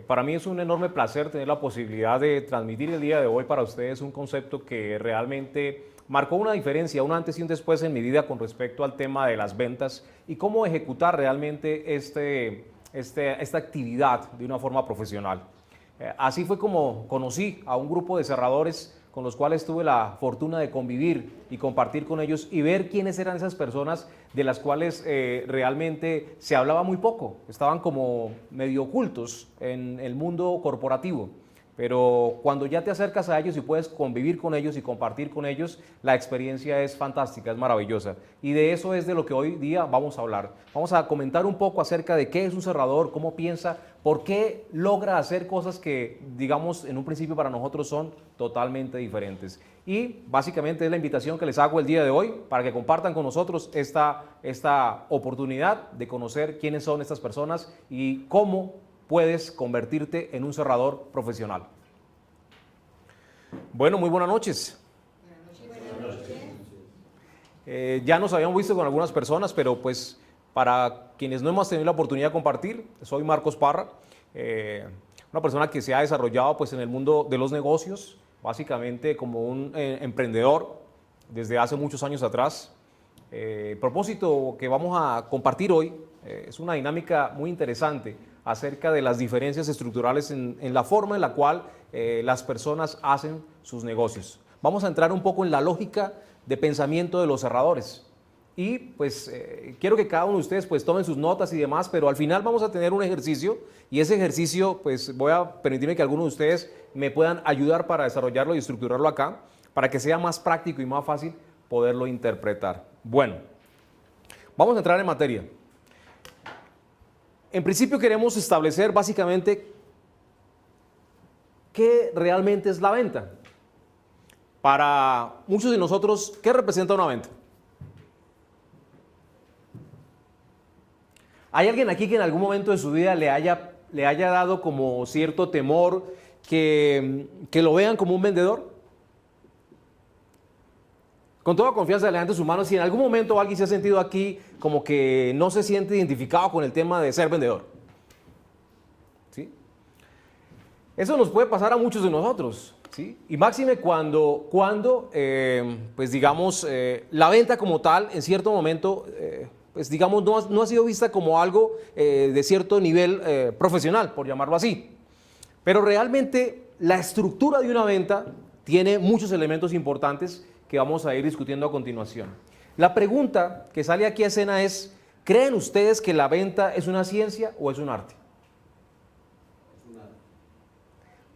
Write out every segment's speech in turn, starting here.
Para mí es un enorme placer tener la posibilidad de transmitir el día de hoy para ustedes un concepto que realmente marcó una diferencia, un antes y un después en mi vida con respecto al tema de las ventas y cómo ejecutar realmente esta actividad de una forma profesional. Así fue como conocí a un grupo de cerradores con los cuales tuve la fortuna de convivir y compartir con ellos y ver quiénes eran esas personas de las cuales realmente se hablaba muy poco, estaban como medio ocultos en el mundo corporativo. Pero cuando ya te acercas a ellos y puedes convivir con ellos y compartir con ellos, la experiencia es fantástica, es maravillosa. Y de eso es de lo que hoy día vamos a hablar. Vamos a comentar un poco acerca de qué es un cerrador, cómo piensa, por qué logra hacer cosas que, digamos, en un principio para nosotros son totalmente diferentes. Y básicamente es la invitación que les hago el día de hoy para que compartan con nosotros esta oportunidad de conocer quiénes son estas personas y cómo puedes convertirte en un cerrador profesional. Bueno, muy buenas noches. Buenas noches. Ya nos habíamos visto con algunas personas, pero pues para quienes no hemos tenido la oportunidad de compartir, soy Marcos Parra, una persona que se ha desarrollado pues en el mundo de los negocios, básicamente como un emprendedor desde hace muchos años atrás. El propósito que vamos a compartir hoy es una dinámica muy interesante acerca de las diferencias estructurales en la forma en la cual las personas hacen sus negocios. Vamos a entrar un poco en la lógica de pensamiento de los cerradores. Y pues quiero que cada uno de ustedes pues tomen sus notas y demás, pero al final vamos a tener un ejercicio y ese ejercicio pues voy a permitirme que algunos de ustedes me puedan ayudar para desarrollarlo y estructurarlo acá, para que sea más práctico y más fácil poderlo interpretar. Bueno, vamos a entrar en materia. En principio queremos establecer básicamente qué realmente es la venta. Para muchos de nosotros, ¿qué representa una venta? ¿Hay alguien aquí que en algún momento de su vida le haya dado como cierto temor que lo vean como un vendedor? Con toda confianza levanten sus manos si en algún momento alguien se ha sentido aquí como que no se siente identificado con el tema de ser vendedor. ¿Sí? Eso nos puede pasar a muchos de nosotros, ¿sí? Y máxime cuando pues digamos, la venta como tal, en cierto momento, pues digamos, no ha sido vista como algo de cierto nivel profesional, por llamarlo así. Pero realmente la estructura de una venta tiene muchos elementos importantes que vamos a ir discutiendo a continuación. La pregunta que sale aquí a escena es, ¿creen ustedes que la venta es una ciencia o es un arte?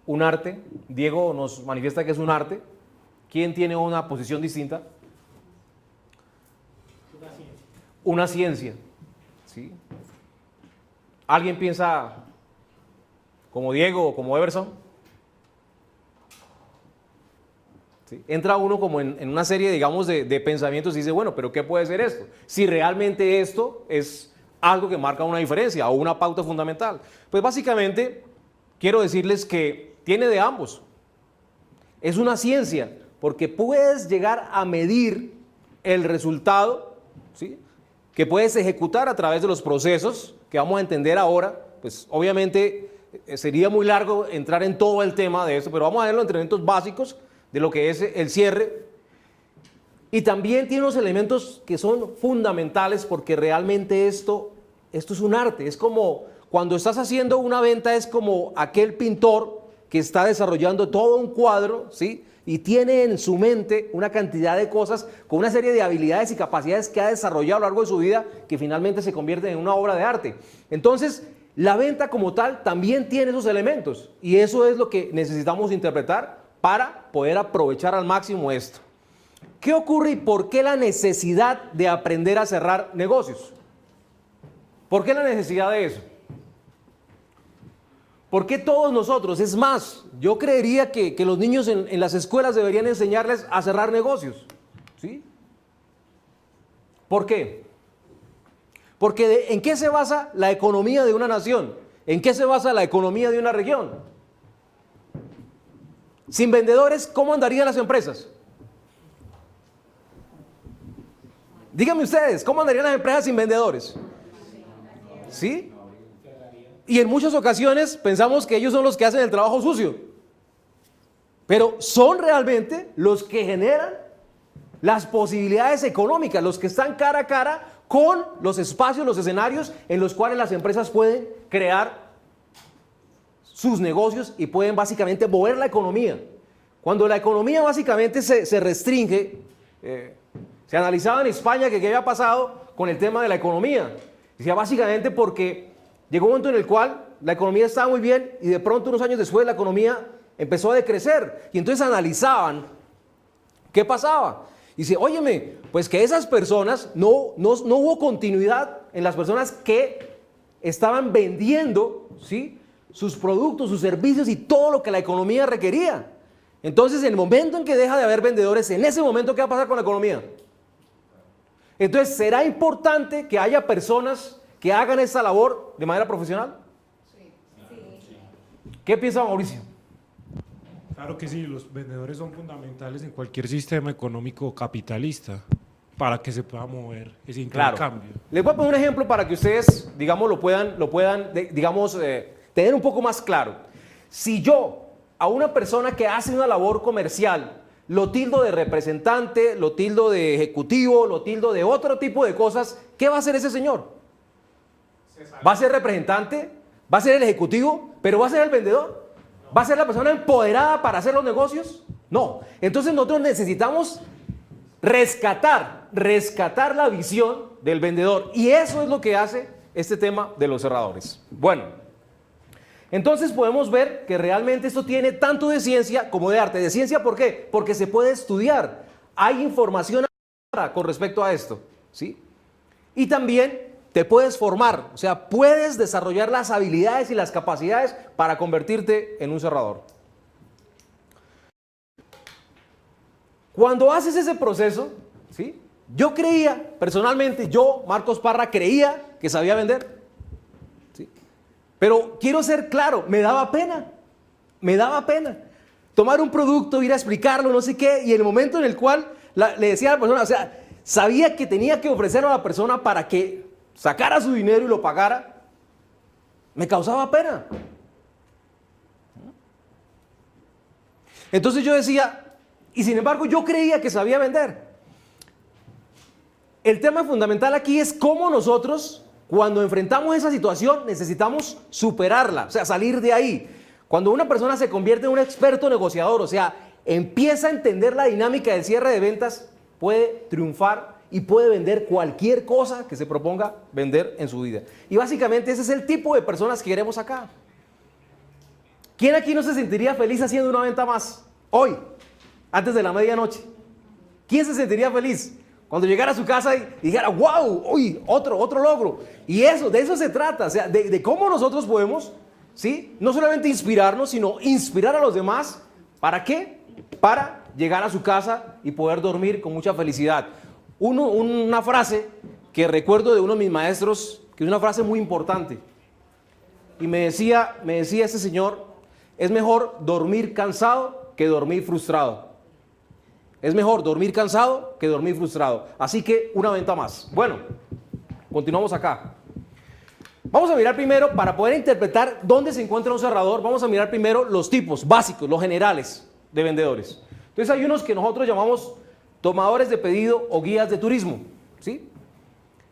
Un arte. Diego nos manifiesta que es un arte. ¿Quién tiene una posición distinta? Una ciencia. Una ciencia. ¿Sí? ¿Alguien piensa como Diego o como Everson? ¿Sí? Entra uno como en una serie, digamos, de pensamientos y dice, bueno, pero ¿qué puede ser esto? Si realmente esto es algo que marca una diferencia o una pauta fundamental. Pues básicamente quiero decirles que tiene de ambos. Es una ciencia porque puedes llegar a medir el resultado, ¿sí?, que puedes ejecutar a través de los procesos que vamos a entender ahora. Pues obviamente sería muy largo entrar en todo el tema de esto, pero vamos a ver los entrenamientos básicos de lo que es el cierre. Y también tiene unos elementos que son fundamentales porque realmente esto es un arte. Es como cuando estás haciendo una venta, es como aquel pintor que está desarrollando todo un cuadro, ¿sí?, y tiene en su mente una cantidad de cosas con una serie de habilidades y capacidades que ha desarrollado a lo largo de su vida que finalmente se convierten en una obra de arte. Entonces, la venta como tal también tiene esos elementos y eso es lo que necesitamos interpretar para poder aprovechar al máximo esto. ¿Qué ocurre y por qué la necesidad de aprender a cerrar negocios? ¿Por qué la necesidad de eso? ¿Por qué todos nosotros? Es más, yo creería que los niños en las escuelas deberían enseñarles a cerrar negocios. ¿Sí? ¿Por qué? Porque ¿en qué se basa la economía de una nación? ¿En qué se basa la economía de una región? Sin vendedores, ¿cómo andarían las empresas? Díganme ustedes, ¿cómo andarían las empresas sin vendedores? ¿Sí? Y en muchas ocasiones pensamos que ellos son los que hacen el trabajo sucio. Pero son realmente los que generan las posibilidades económicas, los que están cara a cara con los espacios, los escenarios en los cuales las empresas pueden crear sus negocios y pueden básicamente mover la economía. Cuando la economía básicamente se restringe, se analizaba en España que qué había pasado con el tema de la economía. Decía básicamente porque llegó un momento en el cual la economía estaba muy bien y de pronto unos años después la economía empezó a decrecer. Y entonces analizaban qué pasaba. Y dice, óyeme, pues que esas personas, no hubo continuidad en las personas que estaban vendiendo, ¿sí?, sus productos, sus servicios y todo lo que la economía requería. Entonces, en el momento en que deja de haber vendedores, en ese momento, ¿qué va a pasar con la economía? Entonces, ¿será importante que haya personas que hagan esa labor de manera profesional? Sí. ¿Qué piensa Mauricio? Claro que sí, los vendedores son fundamentales en cualquier sistema económico capitalista para que se pueda mover ese intercambio. Claro. Les voy a poner un ejemplo para que ustedes, digamos, lo puedan tener un poco más claro. Si yo a una persona que hace una labor comercial lo tildo de representante, lo tildo de ejecutivo, lo tildo de otro tipo de cosas, ¿qué va a hacer ese señor? ¿Va a ser representante? ¿Va a ser el ejecutivo? ¿Pero va a ser el vendedor? ¿Va a ser la persona empoderada para hacer los negocios? No. Entonces nosotros necesitamos rescatar la visión del vendedor. Y eso es lo que hace este tema de los cerradores. Bueno, entonces podemos ver que realmente esto tiene tanto de ciencia como de arte. ¿De ciencia por qué? Porque se puede estudiar. Hay información con respecto a esto, ¿sí? Y también te puedes formar, o sea, puedes desarrollar las habilidades y las capacidades para convertirte en un cerrador. Cuando haces ese proceso, ¿sí?, yo creía, personalmente, Marcos Parra, creía que sabía vender. ¿Sí? Pero quiero ser claro, me daba pena tomar un producto, ir a explicarlo, no sé qué, y en el momento en el cual le decía a la persona, o sea, sabía que tenía que ofrecerlo a la persona para que sacara su dinero y lo pagara, me causaba pena. Entonces yo decía, y sin embargo yo creía que sabía vender. El tema fundamental aquí es cómo nosotros, cuando enfrentamos esa situación, necesitamos superarla, o sea, salir de ahí. Cuando una persona se convierte en un experto negociador, o sea, empieza a entender la dinámica del cierre de ventas, puede triunfar y puede vender cualquier cosa que se proponga vender en su vida. Y básicamente ese es el tipo de personas que queremos acá. ¿Quién aquí no se sentiría feliz haciendo una venta más hoy, antes de la medianoche? ¿Quién se sentiría feliz cuando llegara a su casa y dijera, wow, uy, otro logro? Y eso, de eso se trata, o sea, de cómo nosotros podemos, ¿sí?, no solamente inspirarnos, sino inspirar a los demás. ¿Para qué? Para llegar a su casa y poder dormir con mucha felicidad. Una frase que recuerdo de uno de mis maestros, que es una frase muy importante, y me decía este señor, es mejor dormir cansado que dormir frustrado. Es mejor dormir cansado que dormir frustrado. Así que una venta más. Bueno, continuamos acá. Vamos a mirar primero, para poder interpretar dónde se encuentra un cerrador, vamos a mirar primero los tipos básicos, los generales de vendedores. Entonces hay unos que nosotros llamamos tomadores de pedido o guías de turismo, ¿sí?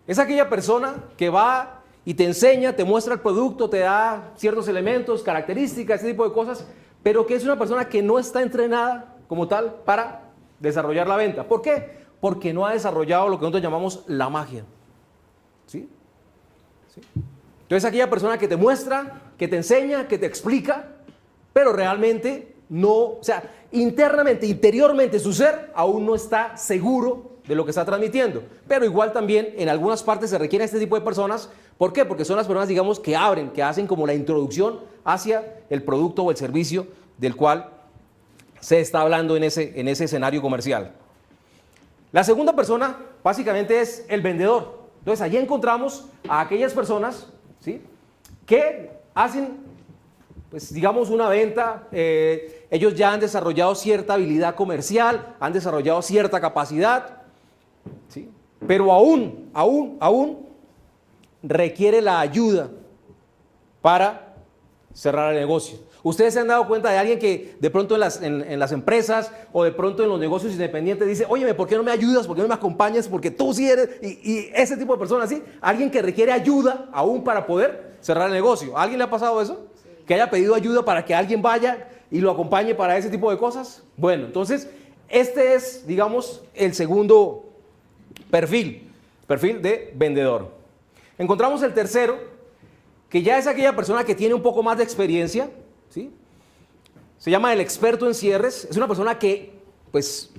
Es aquella persona que va y te enseña, te muestra el producto, te da ciertos elementos, características, ese tipo de cosas, pero que es una persona que no está entrenada como tal para desarrollar la venta. ¿Por qué? Porque no ha desarrollado lo que nosotros llamamos la magia, ¿sí? ¿Sí? Entonces aquella persona que te muestra, que te enseña, que te explica, pero realmente no, o sea, internamente, interiormente su ser aún no está seguro de lo que está transmitiendo. Pero igual también en algunas partes se requiere este tipo de personas. ¿Por qué? Porque son las personas, digamos, que abren, que hacen como la introducción hacia el producto o el servicio del cual se está hablando en ese escenario comercial. La segunda persona básicamente es el vendedor. Entonces allí encontramos a aquellas personas, ¿sí?, que hacen, pues digamos, una venta. Ellos ya han desarrollado cierta habilidad comercial, han desarrollado cierta capacidad, ¿sí?, pero aún requiere la ayuda para cerrar el negocio. Ustedes se han dado cuenta de alguien que de pronto en las empresas o de pronto en los negocios independientes dice, óyeme, ¿por qué no me ayudas? ¿Por qué no me acompañas? Porque tú sí eres, y ese tipo de personas, ¿sí? Alguien que requiere ayuda aún para poder cerrar el negocio. ¿A alguien le ha pasado eso? Que haya pedido ayuda para que alguien vaya y lo acompañe para ese tipo de cosas. Bueno, entonces, este es, digamos, el segundo perfil de vendedor. Encontramos el tercero, que ya es aquella persona que tiene un poco más de experiencia, ¿sí? Se llama el experto en cierres. Es una persona que, pues,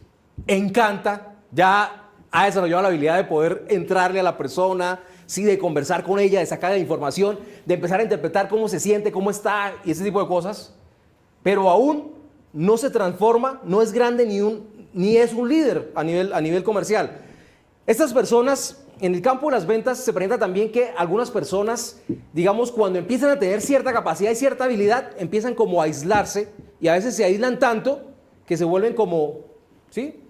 encanta, ya ha desarrollado la habilidad de poder entrarle a la persona, ¿sí? De conversar con ella, de sacarle la información, de empezar a interpretar cómo se siente, cómo está y ese tipo de cosas. Pero aún no se transforma, no es grande ni es un líder a nivel comercial. Estas personas, en el campo de las ventas, se presenta también que algunas personas, digamos, cuando empiezan a tener cierta capacidad y cierta habilidad, empiezan como a aislarse y a veces se aíslan tanto que se vuelven como, ¿sí?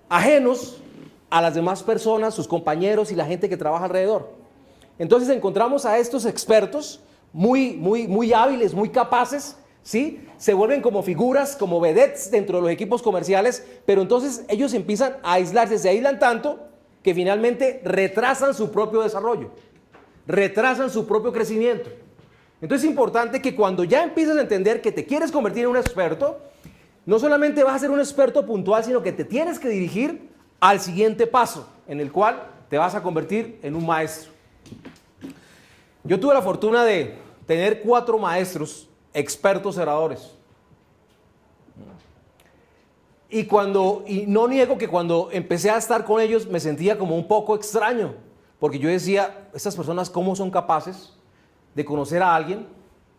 Ajenos a las demás personas, sus compañeros y la gente que trabaja alrededor. Entonces encontramos a estos expertos muy hábiles, muy capaces, ¿sí? Se vuelven como figuras, como vedettes dentro de los equipos comerciales, pero entonces ellos empiezan a aislarse, se aíslan tanto que finalmente retrasan su propio desarrollo, retrasan su propio crecimiento. Entonces es importante que cuando ya empieces a entender que te quieres convertir en un experto, no solamente vas a ser un experto puntual, sino que te tienes que dirigir al siguiente paso, en el cual te vas a convertir en un maestro. Yo tuve la fortuna de tener 4 maestros expertos cerradores. Y no niego que cuando empecé a estar con ellos me sentía como un poco extraño, porque yo decía, estas personas cómo son capaces de conocer a alguien,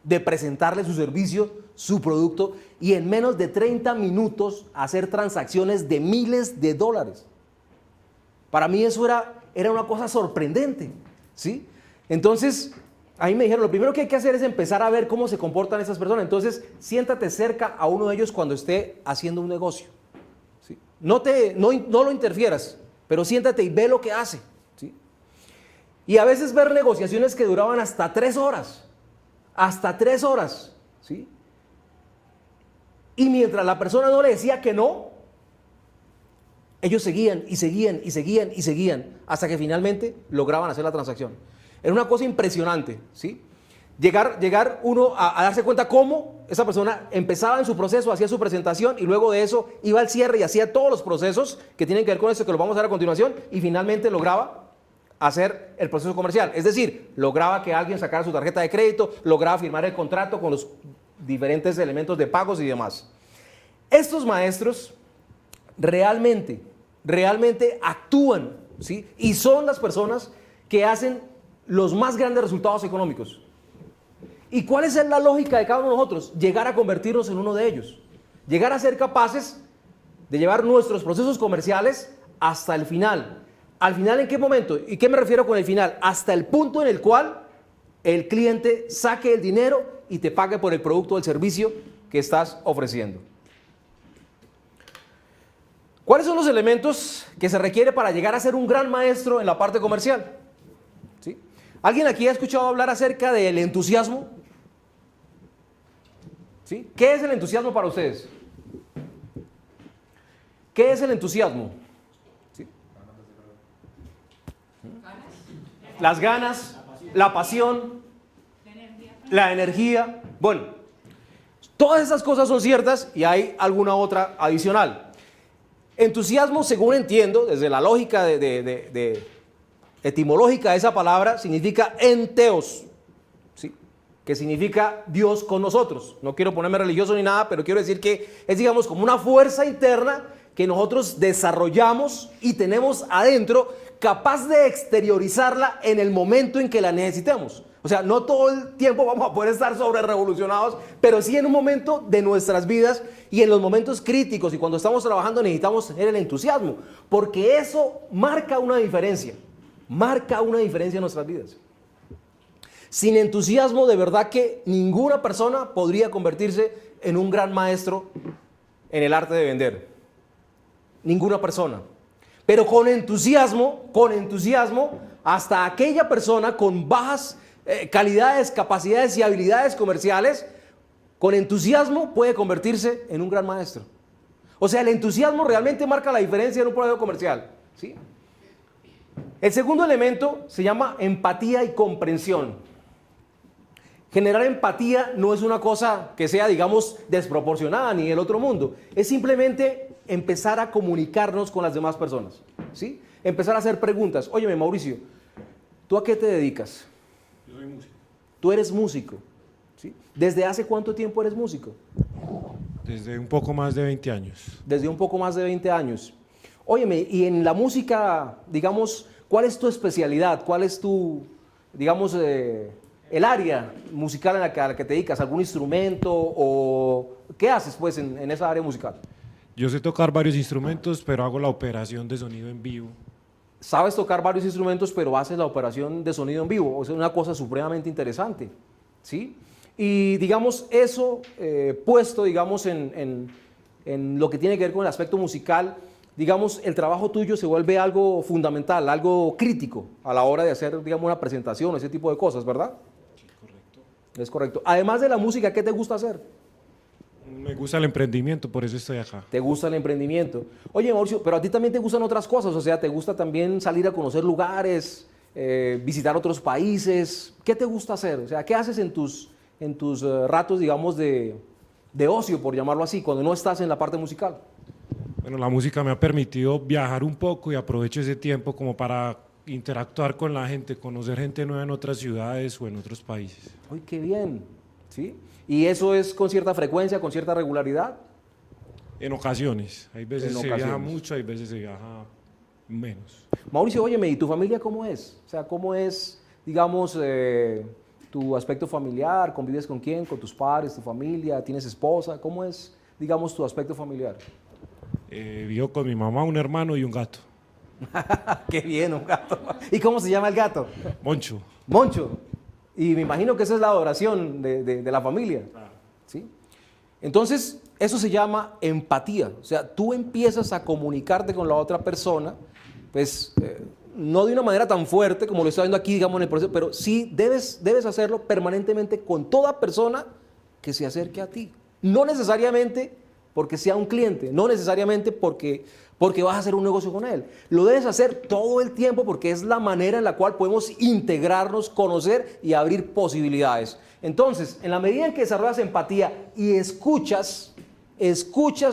de presentarle su servicio, su producto, y en menos de 30 minutos hacer transacciones de miles de dólares. Para mí eso era una cosa sorprendente, ¿sí? Entonces, a mí me dijeron, lo primero que hay que hacer es empezar a ver cómo se comportan esas personas. Entonces, siéntate cerca a uno de ellos cuando esté haciendo un negocio, ¿sí? No lo interfieras, pero siéntate y ve lo que hace, ¿sí? Y a veces ver negociaciones que duraban hasta 3 horas, ¿sí? Y mientras la persona no le decía que no, ellos seguían hasta que finalmente lograban hacer la transacción. Era una cosa impresionante, ¿sí? Llegar uno a darse cuenta cómo esa persona empezaba en su proceso, hacía su presentación y luego de eso iba al cierre y hacía todos los procesos que tienen que ver con eso, que lo vamos a ver a continuación, y finalmente lograba hacer el proceso comercial. Es decir, lograba que alguien sacara su tarjeta de crédito, lograba firmar el contrato con los diferentes elementos de pagos y demás. Estos maestros realmente actúan, ¿sí? Y son las personas que hacen los más grandes resultados económicos. ¿Y cuál es la lógica de cada uno de nosotros? Llegar a convertirnos en uno de ellos. Llegar a ser capaces de llevar nuestros procesos comerciales hasta el final. ¿Al final en qué momento? ¿Y qué me refiero con el final? Hasta el punto en el cual el cliente saque el dinero y te pague por el producto o el servicio que estás ofreciendo. ¿Cuáles son los elementos que se requiere para llegar a ser un gran maestro en la parte comercial? ¿Sí? ¿Alguien aquí ha escuchado hablar acerca del entusiasmo? ¿Sí? ¿Qué es el entusiasmo para ustedes? ¿Qué es el entusiasmo? ¿Sí? Las ganas, la pasión, la energía. Bueno, todas esas cosas son ciertas y hay alguna otra adicional. Entusiasmo, según entiendo, desde la lógica etimológica de esa palabra, significa enteos, ¿sí? Que significa Dios con nosotros. No quiero ponerme religioso ni nada, pero quiero decir que es, digamos, como una fuerza interna que nosotros desarrollamos y tenemos adentro, capaz de exteriorizarla en el momento en que la necesitemos. O sea, no todo el tiempo vamos a poder estar sobre revolucionados, pero sí en un momento de nuestras vidas y en los momentos críticos y cuando estamos trabajando necesitamos tener el entusiasmo, porque eso marca una diferencia en nuestras vidas. Sin entusiasmo, de verdad que ninguna persona podría convertirse en un gran maestro en el arte de vender. Ninguna persona. Pero con entusiasmo, hasta aquella persona con bajas calidades, capacidades y habilidades comerciales, con entusiasmo puede convertirse en un gran maestro. O sea, el entusiasmo realmente marca la diferencia en un proceso comercial, ¿sí? El segundo elemento se llama empatía y comprensión. Generar empatía no es una cosa que sea, digamos, desproporcionada ni del otro mundo. Es simplemente empezar a comunicarnos con las demás personas, ¿sí? Empezar a hacer preguntas. Óyeme, Mauricio, ¿tú a qué te dedicas? Yo soy músico. Tú eres músico, ¿sí? ¿Desde hace cuánto tiempo eres músico? Desde un poco más de 20 años. Desde un poco más de 20 años. Óyeme, y en la música, digamos, ¿cuál es tu especialidad? ¿Cuál es tu, digamos, el área musical a la que te dedicas? ¿Algún instrumento o qué haces, pues, en esa área musical? Yo sé tocar varios instrumentos, pero hago la operación de sonido en vivo. Sabes tocar varios instrumentos, pero haces la operación de sonido en vivo. O sea, es una cosa supremamente interesante, ¿sí? Y digamos, eso puesto, digamos, en lo que tiene que ver con el aspecto musical, digamos, el trabajo tuyo se vuelve algo fundamental, algo crítico a la hora de hacer, digamos, una presentación, ese tipo de cosas, ¿verdad? Sí, correcto. Es correcto. Además de la música, ¿qué te gusta hacer? Me gusta el emprendimiento, por eso estoy acá. ¿Te gusta el emprendimiento? Oye, Mauricio, pero a ti también te gustan otras cosas, o sea, ¿te gusta también salir a conocer lugares, visitar otros países? ¿Qué te gusta hacer? O sea, ¿qué haces en tus ratos, digamos, de ocio, por llamarlo así, cuando no estás en la parte musical? Bueno, la música me ha permitido viajar un poco y aprovecho ese tiempo como para interactuar con la gente, conocer gente nueva en otras ciudades o en otros países. ¡Ay, qué bien! ¿Sí? ¿Y eso es con cierta frecuencia, con cierta regularidad? En ocasiones. Hay veces En se viaja ocasiones. mucho, hay veces se viaja menos. Mauricio, óyeme, ¿y tu familia cómo es? O sea, ¿cómo es, digamos, tu aspecto familiar? ¿Convives con quién? ¿Con tus padres, tu familia? ¿Tienes esposa? ¿Cómo es, digamos, tu aspecto familiar? Vivo con mi mamá, un hermano y un gato. ¡Qué bien, un gato! ¿Y cómo se llama el gato? Moncho. Moncho. Y me imagino que esa es la adoración de la familia. ¿Sí? Entonces, eso se llama empatía. O sea, tú empiezas a comunicarte con la otra persona, pues no de una manera tan fuerte como lo estoy viendo aquí, digamos, en el proceso, pero sí debes hacerlo permanentemente con toda persona que se acerque a ti. No necesariamente porque sea un cliente, no necesariamente porque vas a hacer un negocio con él. Lo debes hacer todo el tiempo porque es la manera en la cual podemos integrarnos, conocer y abrir posibilidades. Entonces, en la medida en que desarrollas empatía y escuchas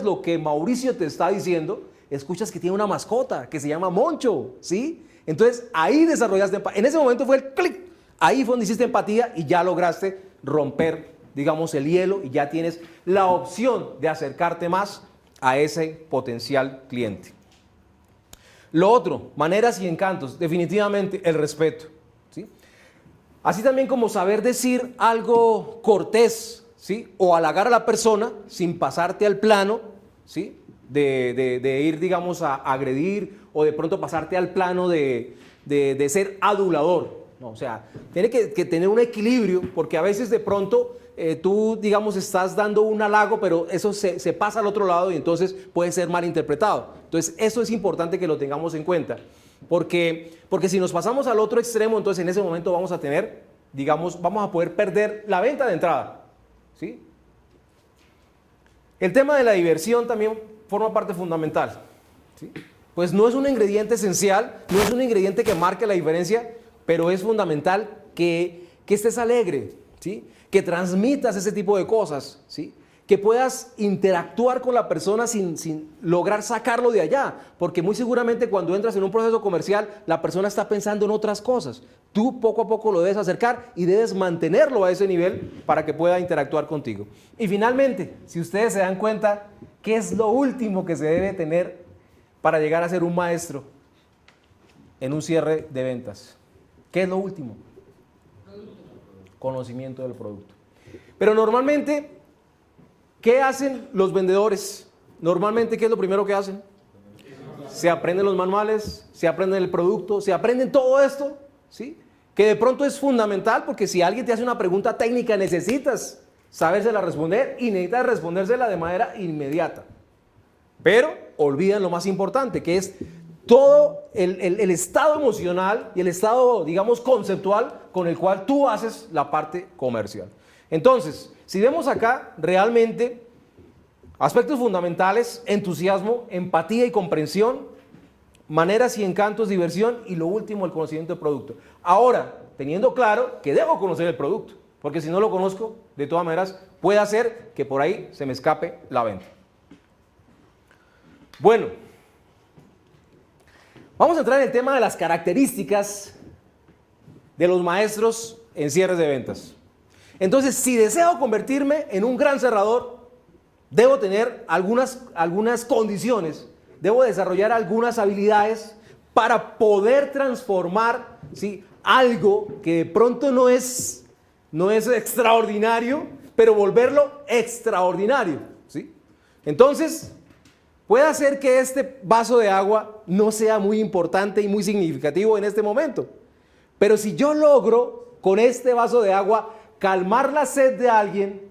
lo que Mauricio te está diciendo, escuchas que tiene una mascota que se llama Moncho, ¿sí? Entonces, ahí desarrollaste empatía. En ese momento fue el clic. Ahí fue donde hiciste empatía y ya lograste romper, digamos, el hielo y ya tienes la opción de acercarte más a ese potencial cliente. Lo otro, maneras y encantos, definitivamente el respeto, ¿sí? Así también como saber decir algo cortés, ¿sí? O halagar a la persona sin pasarte al plano, ¿sí? De ir, digamos, a agredir o de pronto pasarte al plano de ser adulador, ¿no? O sea, tiene que tener un equilibrio porque a veces de pronto tú, digamos, estás dando un halago, pero eso se pasa al otro lado y entonces puede ser mal interpretado. Entonces, eso es importante que lo tengamos en cuenta, porque si nos pasamos al otro extremo, entonces en ese momento vamos a tener, digamos, vamos a poder perder la venta de entrada, ¿sí? El tema de la diversión también forma parte fundamental, ¿sí? Pues no es un ingrediente esencial, no es un ingrediente que marque la diferencia, pero es fundamental que estés alegre, ¿sí? Que transmitas ese tipo de cosas, ¿sí? Que puedas interactuar con la persona sin lograr sacarlo de allá, porque muy seguramente cuando entras en un proceso comercial, la persona está pensando en otras cosas. Tú poco a poco lo debes acercar y debes mantenerlo a ese nivel para que pueda interactuar contigo. Y finalmente, si ustedes se dan cuenta, ¿qué es lo último que se debe tener para llegar a ser un maestro en un cierre de ventas? ¿Qué es lo último? Conocimiento del producto. Pero normalmente, ¿qué hacen los vendedores? Normalmente, ¿qué es lo primero que hacen? Se aprenden los manuales, se aprenden el producto, se aprenden todo esto, ¿sí? Que de pronto es fundamental porque si alguien te hace una pregunta técnica, necesitas sabérsela responder y necesitas respondérsela de manera inmediata. Pero olvidan lo más importante, que es todo el estado emocional y el estado, digamos, conceptual con el cual tú haces la parte comercial. Entonces, si vemos acá realmente aspectos fundamentales: entusiasmo, empatía y comprensión, maneras y encantos, diversión, y lo último, el conocimiento del producto. Ahora, teniendo claro que debo conocer el producto, porque si no lo conozco, de todas maneras, puede hacer que por ahí se me escape la venta. Bueno, vamos a entrar en el tema de las características de los maestros en cierres de ventas. Entonces, si deseo convertirme en un gran cerrador, debo tener algunas condiciones, debo desarrollar algunas habilidades para poder transformar, ¿sí?, algo que de pronto no es extraordinario, pero volverlo extraordinario, ¿sí? Entonces, puede hacer que este vaso de agua no sea muy importante y muy significativo en este momento, pero si yo logro con este vaso de agua calmar la sed de alguien,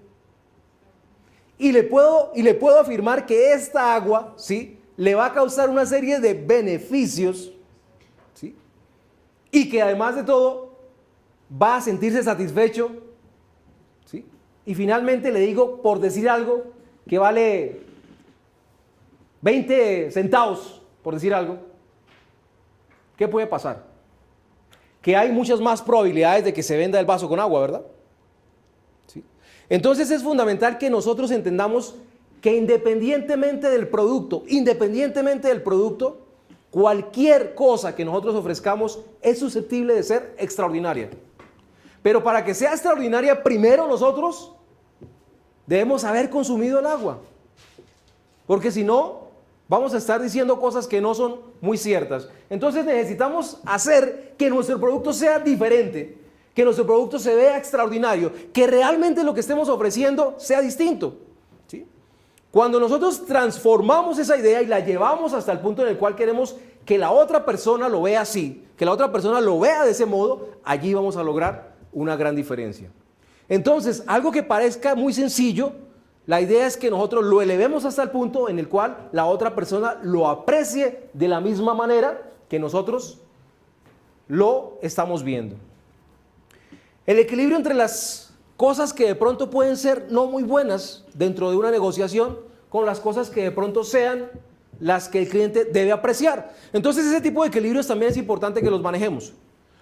y le puedo afirmar que esta agua, ¿sí?, le va a causar una serie de beneficios, ¿sí?, y que además de todo va a sentirse satisfecho, ¿sí?, y finalmente le digo, por decir algo, que vale 20 centavos, por decir algo, ¿qué puede pasar? Que hay muchas más probabilidades de que se venda el vaso con agua, ¿verdad? ¿Sí? Entonces es fundamental que nosotros entendamos que independientemente del producto, cualquier cosa que nosotros ofrezcamos es susceptible de ser extraordinaria. Pero para que sea extraordinaria, primero nosotros debemos haber consumido el agua. Porque si no, vamos a estar diciendo cosas que no son muy ciertas. Entonces necesitamos hacer que nuestro producto sea diferente, que nuestro producto se vea extraordinario, que realmente lo que estemos ofreciendo sea distinto, ¿sí? Cuando nosotros transformamos esa idea y la llevamos hasta el punto en el cual queremos que la otra persona lo vea así, que la otra persona lo vea de ese modo, allí vamos a lograr una gran diferencia. Entonces, algo que parezca muy sencillo, la idea es que nosotros lo elevemos hasta el punto en el cual la otra persona lo aprecie de la misma manera que nosotros lo estamos viendo. El equilibrio entre las cosas que de pronto pueden ser no muy buenas dentro de una negociación con las cosas que de pronto sean las que el cliente debe apreciar. Entonces ese tipo de equilibrios también es importante que los manejemos,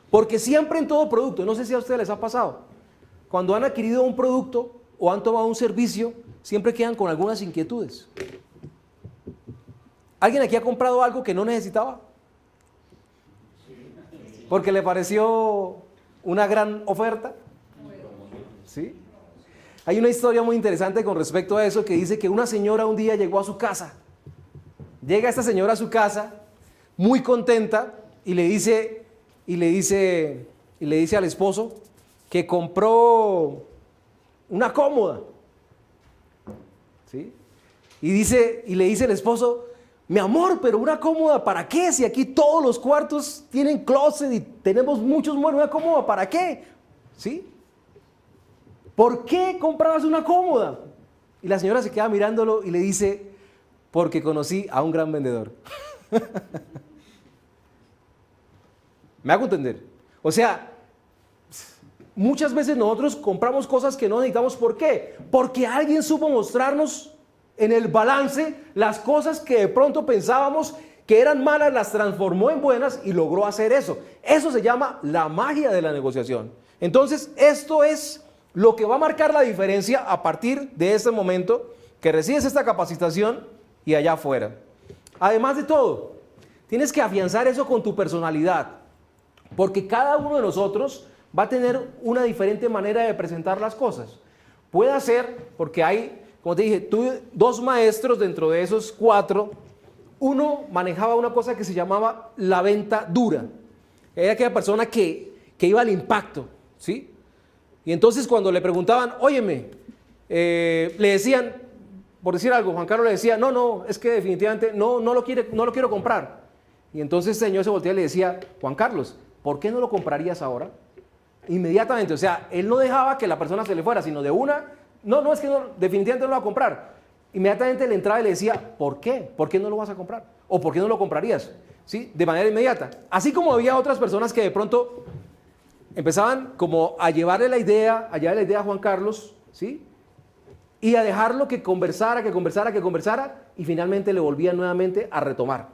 porque siempre en todo producto, no sé si a ustedes les ha pasado, cuando han adquirido un producto o han tomado un servicio, siempre quedan con algunas inquietudes. ¿Alguien aquí ha comprado algo que no necesitaba? Porque le pareció una gran oferta. ¿Sí? Hay una historia muy interesante con respecto a eso que dice que una señora un día llegó a su casa. Llega esta señora a su casa muy contenta y le dice al esposo que compró una cómoda. ¿Sí? Y le dice el esposo: mi amor, pero una cómoda, ¿para qué? Si aquí todos los cuartos tienen closet y tenemos muchos muebles, ¿una cómoda para qué? ¿Sí? ¿Por qué comprabas una cómoda? Y la señora se queda mirándolo y le dice: porque conocí a un gran vendedor. ¿Me hago entender? O sea, muchas veces nosotros compramos cosas que no necesitamos. ¿Por qué? Porque alguien supo mostrarnos en el balance las cosas que de pronto pensábamos que eran malas, las transformó en buenas y logró hacer eso. Eso se llama la magia de la negociación. Entonces, esto es lo que va a marcar la diferencia a partir de este momento que recibes esta capacitación y allá afuera. Además de todo, tienes que afianzar eso con tu personalidad, porque cada uno de nosotros va a tener una diferente manera de presentar las cosas. Puede ser, porque hay, como te dije, tuve 2 maestros dentro de esos 4. Uno manejaba una cosa que se llamaba la venta dura. Era aquella persona que iba al impacto, ¿sí? Y entonces cuando le preguntaban, óyeme, le decían, por decir algo, Juan Carlos le decía, no, es que definitivamente no lo quiero comprar. Y entonces el señor se voltea y le decía, Juan Carlos, ¿por qué no lo comprarías ahora? Inmediatamente, o sea, él no dejaba que la persona se le fuera, sino de una, no, es que no, definitivamente no lo va a comprar. Inmediatamente le entraba y le decía, ¿por qué? ¿Por qué no lo vas a comprar? ¿O por qué no lo comprarías? ¿sí? De manera inmediata. Así como había otras personas que de pronto empezaban como a llevarle la idea, a Juan Carlos, ¿sí? Y a dejarlo que conversara, y finalmente le volvían nuevamente a retomar.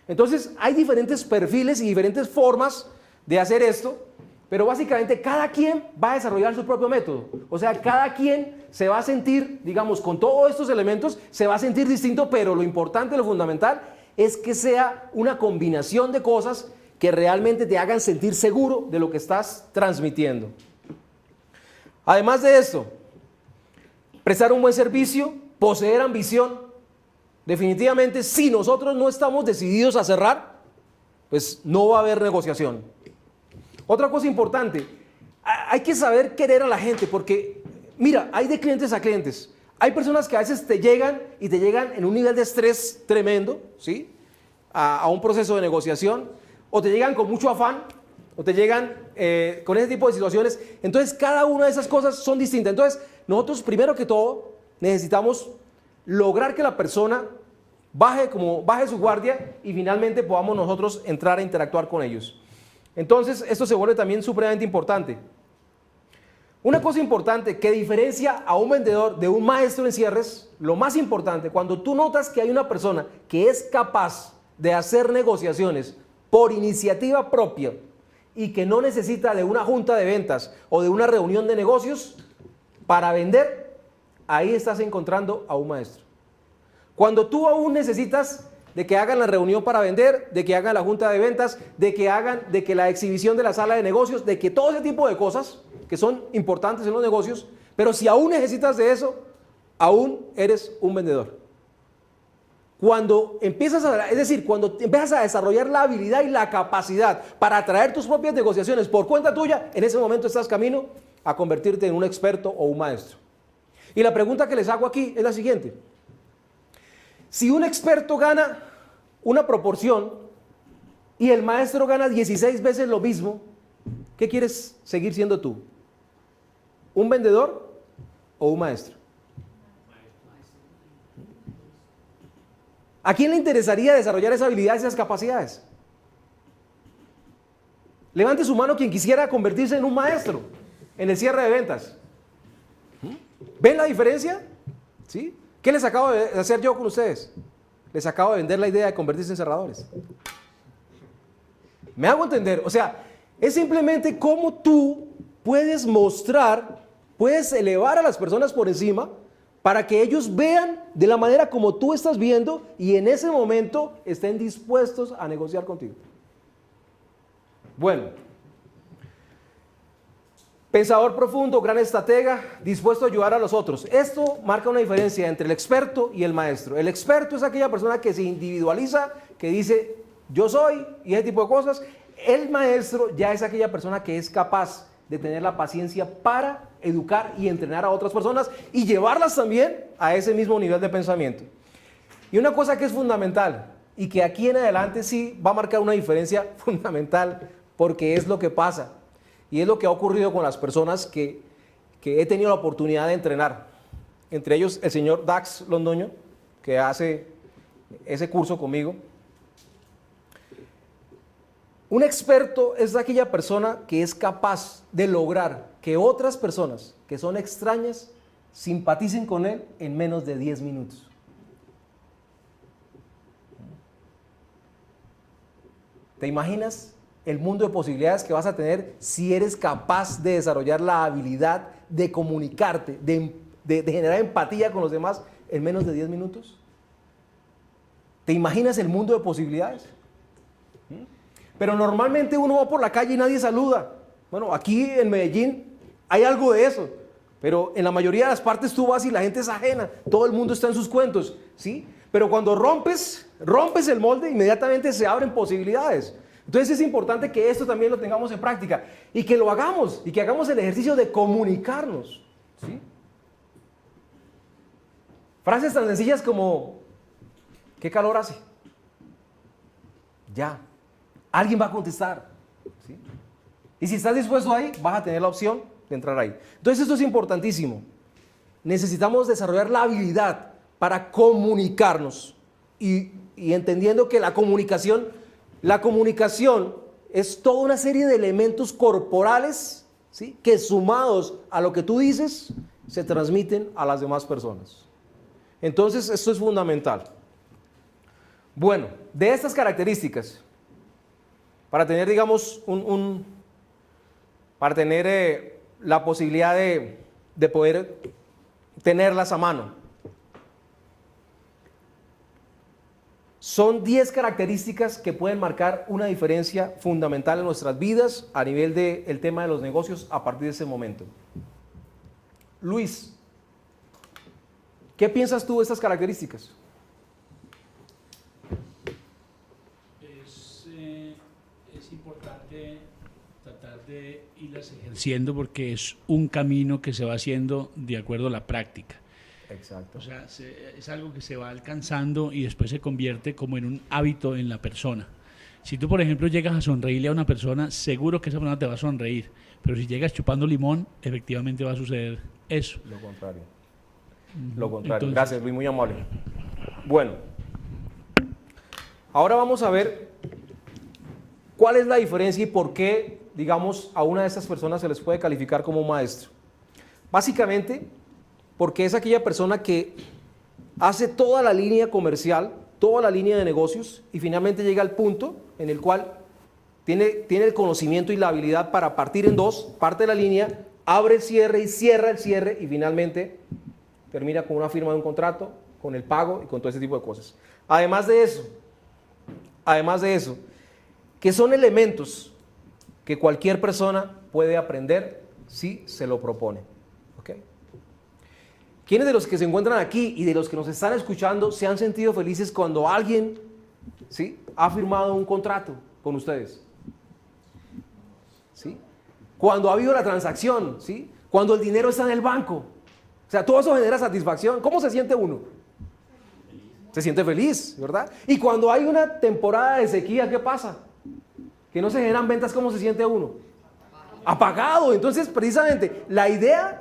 Entonces hay diferentes perfiles y diferentes formas de hacer esto, pero básicamente cada quien va a desarrollar su propio método. O sea, cada quien se va a sentir, digamos, con todos estos elementos, se va a sentir distinto, pero lo importante, lo fundamental, es que sea una combinación de cosas que realmente te hagan sentir seguro de lo que estás transmitiendo. Además de esto, prestar un buen servicio, poseer ambición. Definitivamente, si nosotros no estamos decididos a cerrar, pues no va a haber negociación. Otra cosa importante, hay que saber querer a la gente, porque, mira, hay de clientes a clientes. Hay personas que a veces te llegan en un nivel de estrés tremendo, ¿sí? A un proceso de negociación, o te llegan con mucho afán, o te llegan con ese tipo de situaciones. Entonces, cada una de esas cosas son distintas. Entonces, nosotros, primero que todo, necesitamos lograr que la persona baje su guardia y finalmente podamos nosotros entrar a interactuar con ellos. Entonces, esto se vuelve también supremamente importante. Una cosa importante que diferencia a un vendedor de un maestro en cierres, lo más importante, cuando tú notas que hay una persona que es capaz de hacer negociaciones por iniciativa propia y que no necesita de una junta de ventas o de una reunión de negocios para vender, ahí estás encontrando a un maestro. Cuando tú aún necesitas de que hagan la reunión para vender, de que hagan la junta de ventas, de que la exhibición de la sala de negocios, de que todo ese tipo de cosas que son importantes en los negocios, pero si aún necesitas de eso, aún eres un vendedor. Cuando empiezas a desarrollar la habilidad y la capacidad para atraer tus propias negociaciones por cuenta tuya, en ese momento estás camino a convertirte en un experto o un maestro. Y la pregunta que les hago aquí es la siguiente. Si un experto gana una proporción y el maestro gana 16 veces lo mismo, ¿qué quieres seguir siendo tú? ¿Un vendedor o un maestro? ¿A quién le interesaría desarrollar esa habilidad y esas capacidades? Levante su mano quien quisiera convertirse en un maestro en el cierre de ventas. ¿Ven la diferencia? ¿Sí? ¿Qué les acabo de hacer yo con ustedes? Les acabo de vender la idea de convertirse en cerradores. ¿Me hago entender? O sea, es simplemente cómo tú puedes mostrar, puedes elevar a las personas por encima para que ellos vean de la manera como tú estás viendo y en ese momento estén dispuestos a negociar contigo. Bueno, pensador profundo, gran estratega, dispuesto a ayudar a los otros. Esto marca una diferencia entre el experto y el maestro. El experto es aquella persona que se individualiza, que dice yo soy y ese tipo de cosas. El maestro ya es aquella persona que es capaz de tener la paciencia para educar y entrenar a otras personas y llevarlas también a ese mismo nivel de pensamiento. Y una cosa que es fundamental y que aquí en adelante sí va a marcar una diferencia fundamental porque es lo que pasa y es lo que ha ocurrido con las personas que he tenido la oportunidad de entrenar. Entre ellos el señor Dax Londoño, que hace ese curso conmigo. Un experto es aquella persona que es capaz de lograr que otras personas que son extrañas simpaticen con él en menos de 10 minutos. ¿Te imaginas el mundo de posibilidades que vas a tener si eres capaz de desarrollar la habilidad de comunicarte, de generar empatía con los demás en menos de 10 minutos? ¿Te imaginas el mundo de posibilidades? Pero normalmente uno va por la calle y nadie saluda. Bueno, aquí en Medellín hay algo de eso, pero en la mayoría de las partes tú vas y la gente es ajena, todo el mundo está en sus cuentos, ¿sí? Pero cuando rompes el molde, inmediatamente se abren posibilidades. Entonces es importante que esto también lo tengamos en práctica y que lo hagamos y que hagamos el ejercicio de comunicarnos, ¿sí? Frases tan sencillas como ¿qué calor hace? Ya. Alguien va a contestar, ¿sí? Y si estás dispuesto ahí, vas a tener la opción de entrar ahí. Entonces esto es importantísimo. Necesitamos desarrollar la habilidad para comunicarnos y entendiendo que la comunicación La comunicación es toda una serie de elementos corporales, ¿sí?, que sumados a lo que tú dices, se transmiten a las demás personas. Entonces, esto es fundamental. Bueno, de estas características, para tener, digamos, para tener la posibilidad de poder tenerlas a mano, son 10 características que pueden marcar una diferencia fundamental en nuestras vidas a nivel del tema de los negocios a partir de ese momento. Luis, ¿qué piensas tú de estas características? Es importante tratar de irlas ejerciendo porque es un camino que se va haciendo de acuerdo a la práctica. Exacto. O sea, es algo que se va alcanzando y después se convierte como en un hábito en la persona. Si tú, por ejemplo, llegas a sonreírle a una persona, seguro que esa persona te va a sonreír. Pero si llegas chupando limón, efectivamente va a suceder eso. Lo contrario. Lo contrario. Entonces, gracias, Luis, muy amable. Bueno, ahora vamos a ver cuál es la diferencia y por qué, digamos, a una de estas personas se les puede calificar como un maestro. Básicamente, porque es aquella persona que hace toda la línea comercial, toda la línea de negocios y finalmente llega al punto en el cual tiene el conocimiento y la habilidad para partir en dos, parte de la línea, abre el cierre y cierra el cierre y finalmente termina con una firma de un contrato, con el pago y con todo ese tipo de cosas. Además de eso, que son elementos que cualquier persona puede aprender si se lo propone. ¿Ok? ¿Quiénes de los que se encuentran aquí y de los que nos están escuchando se han sentido felices cuando alguien, ¿sí?, ha firmado un contrato con ustedes? ¿Sí? Cuando ha habido la transacción, ¿sí?, cuando el dinero está en el banco. O sea, todo eso genera satisfacción. ¿Cómo se siente uno? Se siente feliz, ¿verdad? Y cuando hay una temporada de sequía, ¿qué pasa? Que no se generan ventas, ¿cómo se siente uno? Apagado. Entonces, precisamente, la idea,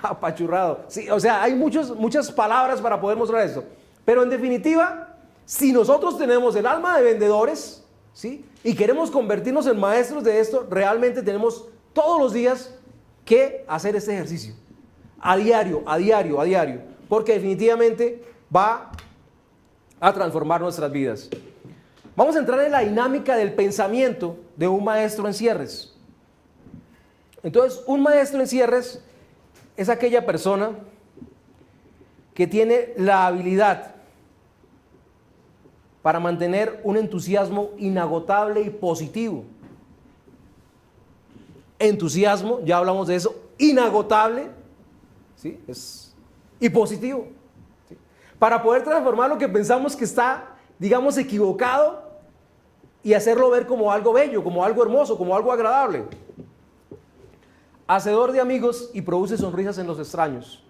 apachurrado. Sí, o sea, hay muchas palabras para poder mostrar esto. Pero en definitiva, si nosotros tenemos el alma de vendedores, ¿sí?, y queremos convertirnos en maestros de esto, realmente tenemos todos los días que hacer este ejercicio. A diario, porque definitivamente va a transformar nuestras vidas. Vamos a entrar en la dinámica del pensamiento de un maestro en cierres. Entonces, un maestro en cierres es aquella persona que tiene la habilidad para mantener un entusiasmo inagotable y positivo. Entusiasmo, ya hablamos de eso, inagotable, ¿sí?, y positivo, ¿sí?, para poder transformar lo que pensamos que está, digamos, equivocado y hacerlo ver como algo bello, como algo hermoso, como algo agradable. Hacedor de amigos y produce sonrisas en los extraños.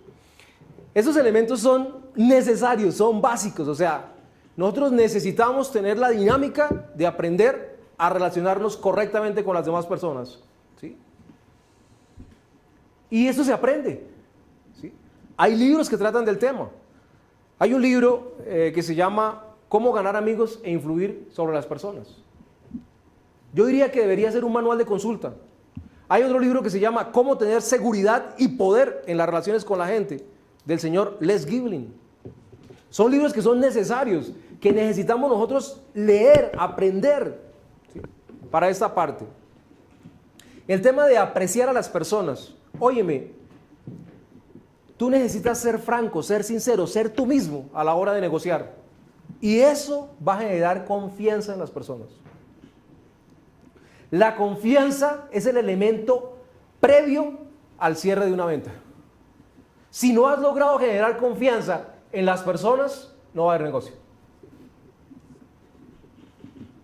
Esos elementos son necesarios, son básicos, o sea, nosotros necesitamos tener la dinámica de aprender a relacionarnos correctamente con las demás personas, ¿sí? Y eso se aprende, ¿sí? Hay libros que tratan del tema. Hay un libro que se llama Cómo ganar amigos e influir sobre las personas. Yo diría que debería ser un manual de consulta. Hay otro libro que se llama Cómo tener seguridad y poder en las relaciones con la gente, del señor Les Giblin. Son libros que son necesarios, que necesitamos nosotros leer, aprender, ¿sí?, para esta parte. El tema de apreciar a las personas. Óyeme, tú necesitas ser franco, ser sincero, ser tú mismo a la hora de negociar. Y eso va a generar confianza en las personas. La confianza es el elemento previo al cierre de una venta. Si no has logrado generar confianza en las personas, no va a haber negocio.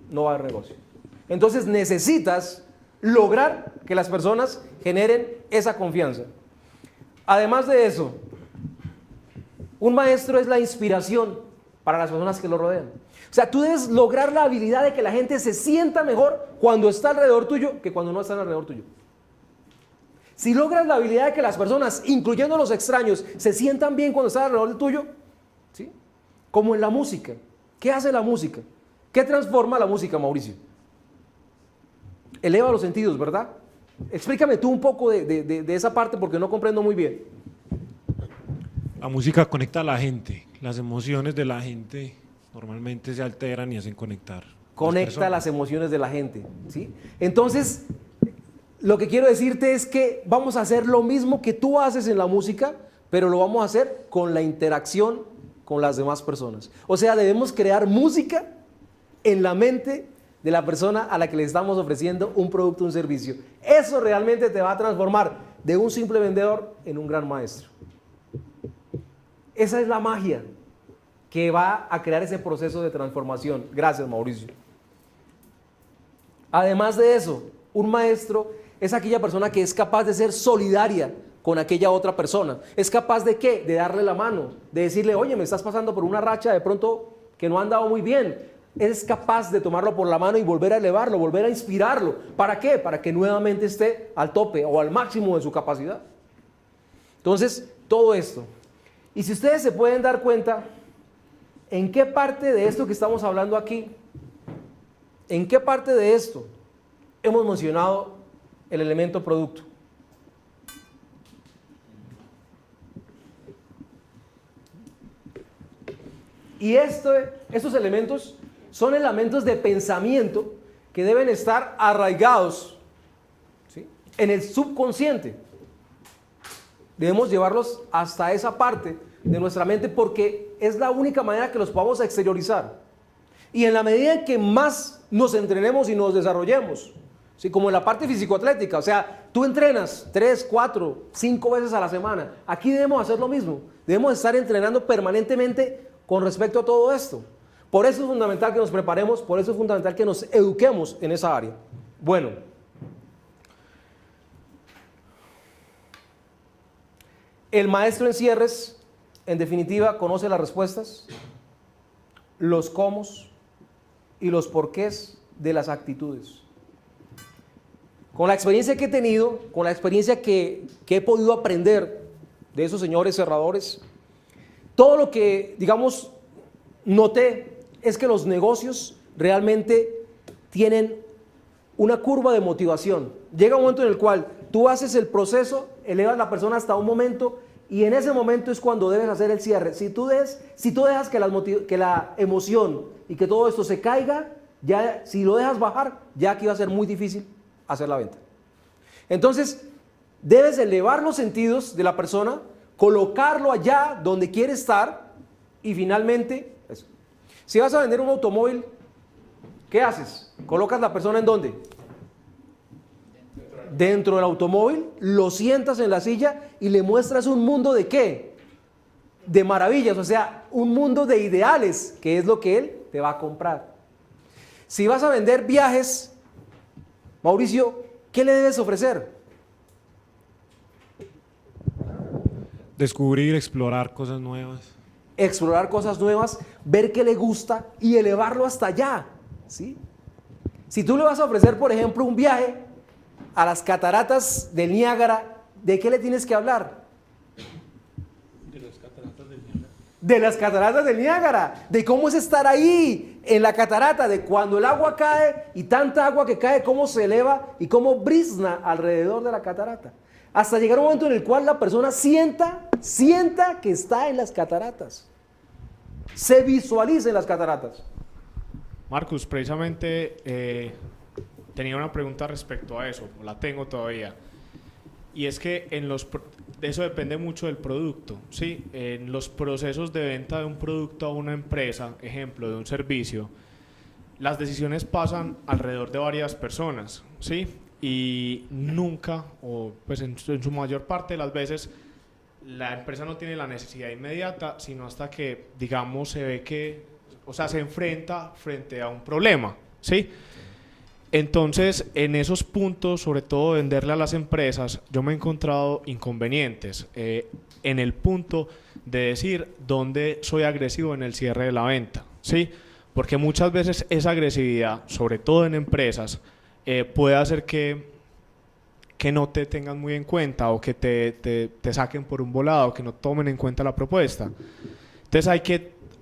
No va a haber negocio. Entonces necesitas lograr que las personas generen esa confianza. Además de eso, un maestro es la inspiración para las personas que lo rodean. O sea, tú debes lograr la habilidad de que la gente se sienta mejor cuando está alrededor tuyo que cuando no está alrededor tuyo. Si logras la habilidad de que las personas, incluyendo los extraños, se sientan bien cuando están alrededor tuyo, ¿sí?, como en la música. ¿Qué hace la música? ¿Qué transforma la música, Mauricio? Eleva los sentidos, ¿verdad? Explícame tú un poco de esa parte porque no comprendo muy bien. La música conecta a la gente, las emociones de la gente normalmente se alteran y hacen conectar. Conecta las emociones de la gente, ¿sí? Entonces, lo que quiero decirte es que vamos a hacer lo mismo que tú haces en la música, pero lo vamos a hacer con la interacción con las demás personas. O sea, debemos crear música en la mente de la persona a la que le estamos ofreciendo un producto o un servicio. Eso realmente te va a transformar de un simple vendedor en un gran maestro. Esa es la magia que va a crear ese proceso de transformación. Gracias, Mauricio. Además de eso, un maestro es aquella persona que es capaz de ser solidaria con aquella otra persona. ¿Es capaz de qué? De darle la mano, de decirle, oye, me estás pasando por una racha de pronto que no ha andado muy bien. Es capaz de tomarlo por la mano y volver a elevarlo, volver a inspirarlo. ¿Para qué? Para que nuevamente esté al tope o al máximo de su capacidad. Entonces, todo esto. Y si ustedes se pueden dar cuenta, ¿en qué parte de esto que estamos hablando aquí, en qué parte de esto hemos mencionado el elemento producto? Y estos elementos son elementos de pensamiento que deben estar arraigados, ¿sí?, en el subconsciente. Debemos llevarlos hasta esa parte de nuestra mente porque es la única manera que los podamos exteriorizar. Y en la medida en que más nos entrenemos y nos desarrollemos, ¿sí?, como en la parte físico-atlética, o sea, tú entrenas 3, 4, 5 veces a la semana. Aquí debemos hacer lo mismo. Debemos estar entrenando permanentemente con respecto a todo esto. Por eso es fundamental que nos preparemos, por eso es fundamental que nos eduquemos en esa área. Bueno, el maestro en cierres, en definitiva, conoce las respuestas, los cómo y los porqués de las actitudes. Con la experiencia que he tenido, con la experiencia que he podido aprender de esos señores cerradores, todo lo que, digamos, noté es que los negocios realmente tienen una curva de motivación. Llega un momento en el cual tú haces el proceso, elevas a la persona hasta un momento y en ese momento es cuando debes hacer el cierre. Si tú dejas que la emoción y que todo esto se caiga, ya, si lo dejas bajar, ya aquí va a ser muy difícil hacer la venta. Entonces, debes elevar los sentidos de la persona, colocarlo allá donde quiere estar y finalmente, eso. Si vas a vender un automóvil, ¿qué haces? ¿Colocas la persona en dónde? Dentro del automóvil, lo sientas en la silla y le muestras un mundo de ¿qué? De maravillas, o sea, un mundo de ideales, que es lo que él te va a comprar. Si vas a vender viajes, Mauricio, ¿qué le debes ofrecer? Descubrir, explorar cosas nuevas. Explorar cosas nuevas, ver qué le gusta y elevarlo hasta allá, ¿sí? Si tú le vas a ofrecer, por ejemplo, un viaje a las cataratas del Niágara, ¿de qué le tienes que hablar? De las cataratas del Niágara. De las cataratas del Niágara, de cómo es estar ahí en la catarata, de cuando el agua cae y tanta agua que cae, cómo se eleva y cómo brizna alrededor de la catarata. Hasta llegar a un momento en el cual la persona sienta que está en las cataratas. Se visualiza en las cataratas. Marcus, precisamente tenía una pregunta respecto a eso, la tengo todavía. Y es que eso depende mucho del producto, ¿sí? En los procesos de venta de un producto a una empresa, ejemplo, de un servicio, las decisiones pasan alrededor de varias personas, ¿sí? Y nunca, o pues en su mayor parte de las veces, la empresa no tiene la necesidad inmediata, sino hasta que, digamos, se ve que, o sea, se enfrenta frente a un problema, ¿sí? Entonces, en esos puntos, sobre todo venderle a las empresas, yo me he encontrado inconvenientes en el punto de decir dónde soy agresivo en el cierre de la venta, ¿sí? Porque muchas veces esa agresividad, sobre todo en empresas, puede hacer que no te tengan muy en cuenta o que te saquen por un volado, que no tomen en cuenta la propuesta. Entonces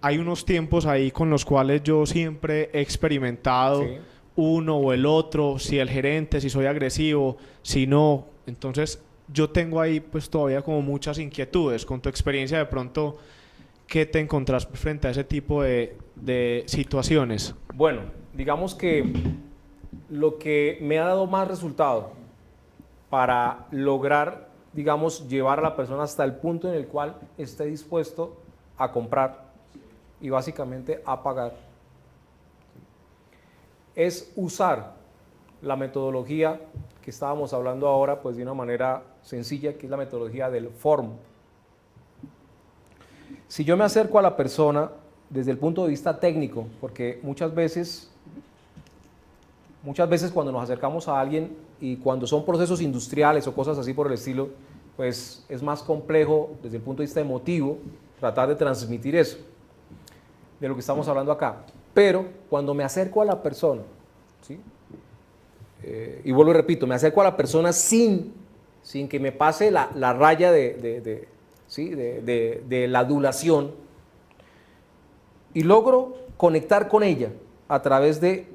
hay unos tiempos ahí con los cuales yo siempre he experimentado Sí. uno o el otro, si el gerente, si soy agresivo, si no. Entonces yo tengo ahí pues todavía como muchas inquietudes. Con tu experiencia de pronto, ¿qué te encontrás frente a ese tipo de situaciones? Bueno, digamos que lo que me ha dado más resultado para lograr, digamos, llevar a la persona hasta el punto en el cual esté dispuesto a comprar y básicamente a pagar, es usar la metodología que estábamos hablando ahora, pues de una manera sencilla, que es la metodología del FORM. Si yo me acerco a la persona desde el punto de vista técnico, porque muchas veces cuando nos acercamos a alguien y cuando son procesos industriales o cosas así por el estilo, pues es más complejo desde el punto de vista emotivo tratar de transmitir eso, de lo que estamos hablando acá. Pero cuando me acerco a la persona, ¿sí? Y vuelvo y repito, me acerco a la persona sin que me pase la raya ¿sí? de la adulación, y logro conectar con ella a través de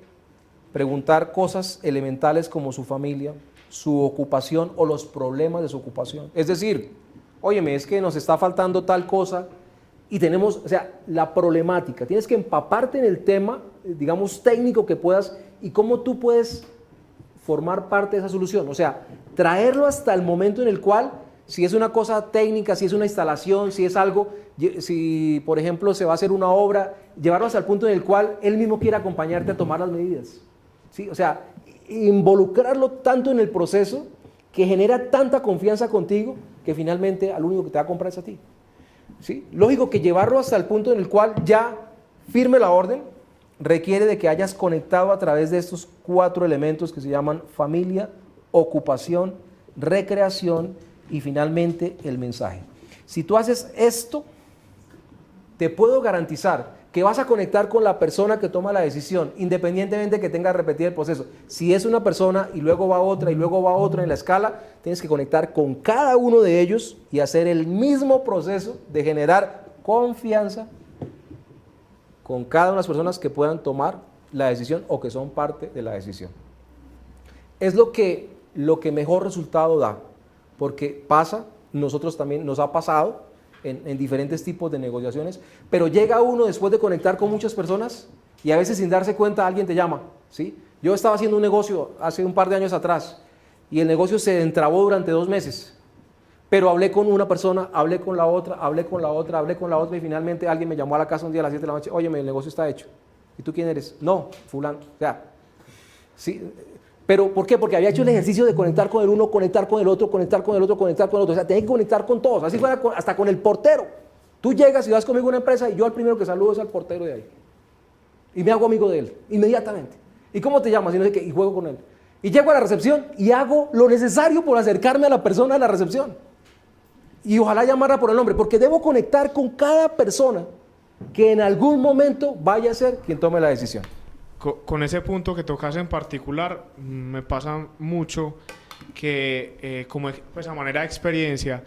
preguntar cosas elementales como su familia, su ocupación o los problemas de su ocupación. Es decir, óyeme, es que nos está faltando tal cosa y tenemos, o sea, la problemática. Tienes que empaparte en el tema, digamos, técnico que puedas y cómo tú puedes formar parte de esa solución. O sea, traerlo hasta el momento en el cual, si es una cosa técnica, si es una instalación, si es algo, si por ejemplo se va a hacer una obra, llevarlo hasta el punto en el cual él mismo quiera acompañarte a tomar las medidas. ¿Sí? O sea, involucrarlo tanto en el proceso que genera tanta confianza contigo que finalmente al único que te va a comprar es a ti. ¿Sí? Lógico que llevarlo hasta el punto en el cual ya firme la orden requiere de que hayas conectado a través de estos 4 elementos que se llaman familia, ocupación, recreación y finalmente el mensaje. Si tú haces esto, te puedo garantizar que vas a conectar con la persona que toma la decisión, independientemente de que tenga que repetir el proceso. Si es una persona y luego va otra y luego va otra en la escala, tienes que conectar con cada uno de ellos y hacer el mismo proceso de generar confianza con cada una de las personas que puedan tomar la decisión o que son parte de la decisión. Es lo que mejor resultado da, porque pasa, nosotros también nos ha pasado en diferentes tipos de negociaciones, pero llega uno después de conectar con muchas personas y a veces sin darse cuenta alguien te llama, ¿sí? Yo estaba haciendo un negocio hace un par de años atrás y el negocio se entrabó durante 2 meses, pero hablé con una persona, hablé con la otra, hablé con la otra, hablé con la otra y finalmente alguien me llamó a la casa un día a las 7 de la noche, óyeme, el negocio está hecho. ¿Y tú quién eres? No, fulano. O sea, ¿sí? ¿Pero por qué? Porque había hecho el ejercicio de conectar con el uno, conectar con el otro, conectar con el otro, conectar con el otro. O sea, tenía que conectar con todos. Así fuera hasta con el portero. Tú llegas y vas conmigo a una empresa y yo al primero que saludo es al portero de ahí. Y me hago amigo de él, inmediatamente. ¿Y cómo te llamas? Y no sé qué, y juego con él. Y llego a la recepción y hago lo necesario por acercarme a la persona de la recepción. Y ojalá llamarla por el nombre, porque debo conectar con cada persona que en algún momento vaya a ser quien tome la decisión. Con ese punto que tocas en particular, me pasa mucho que, como pues a manera de experiencia,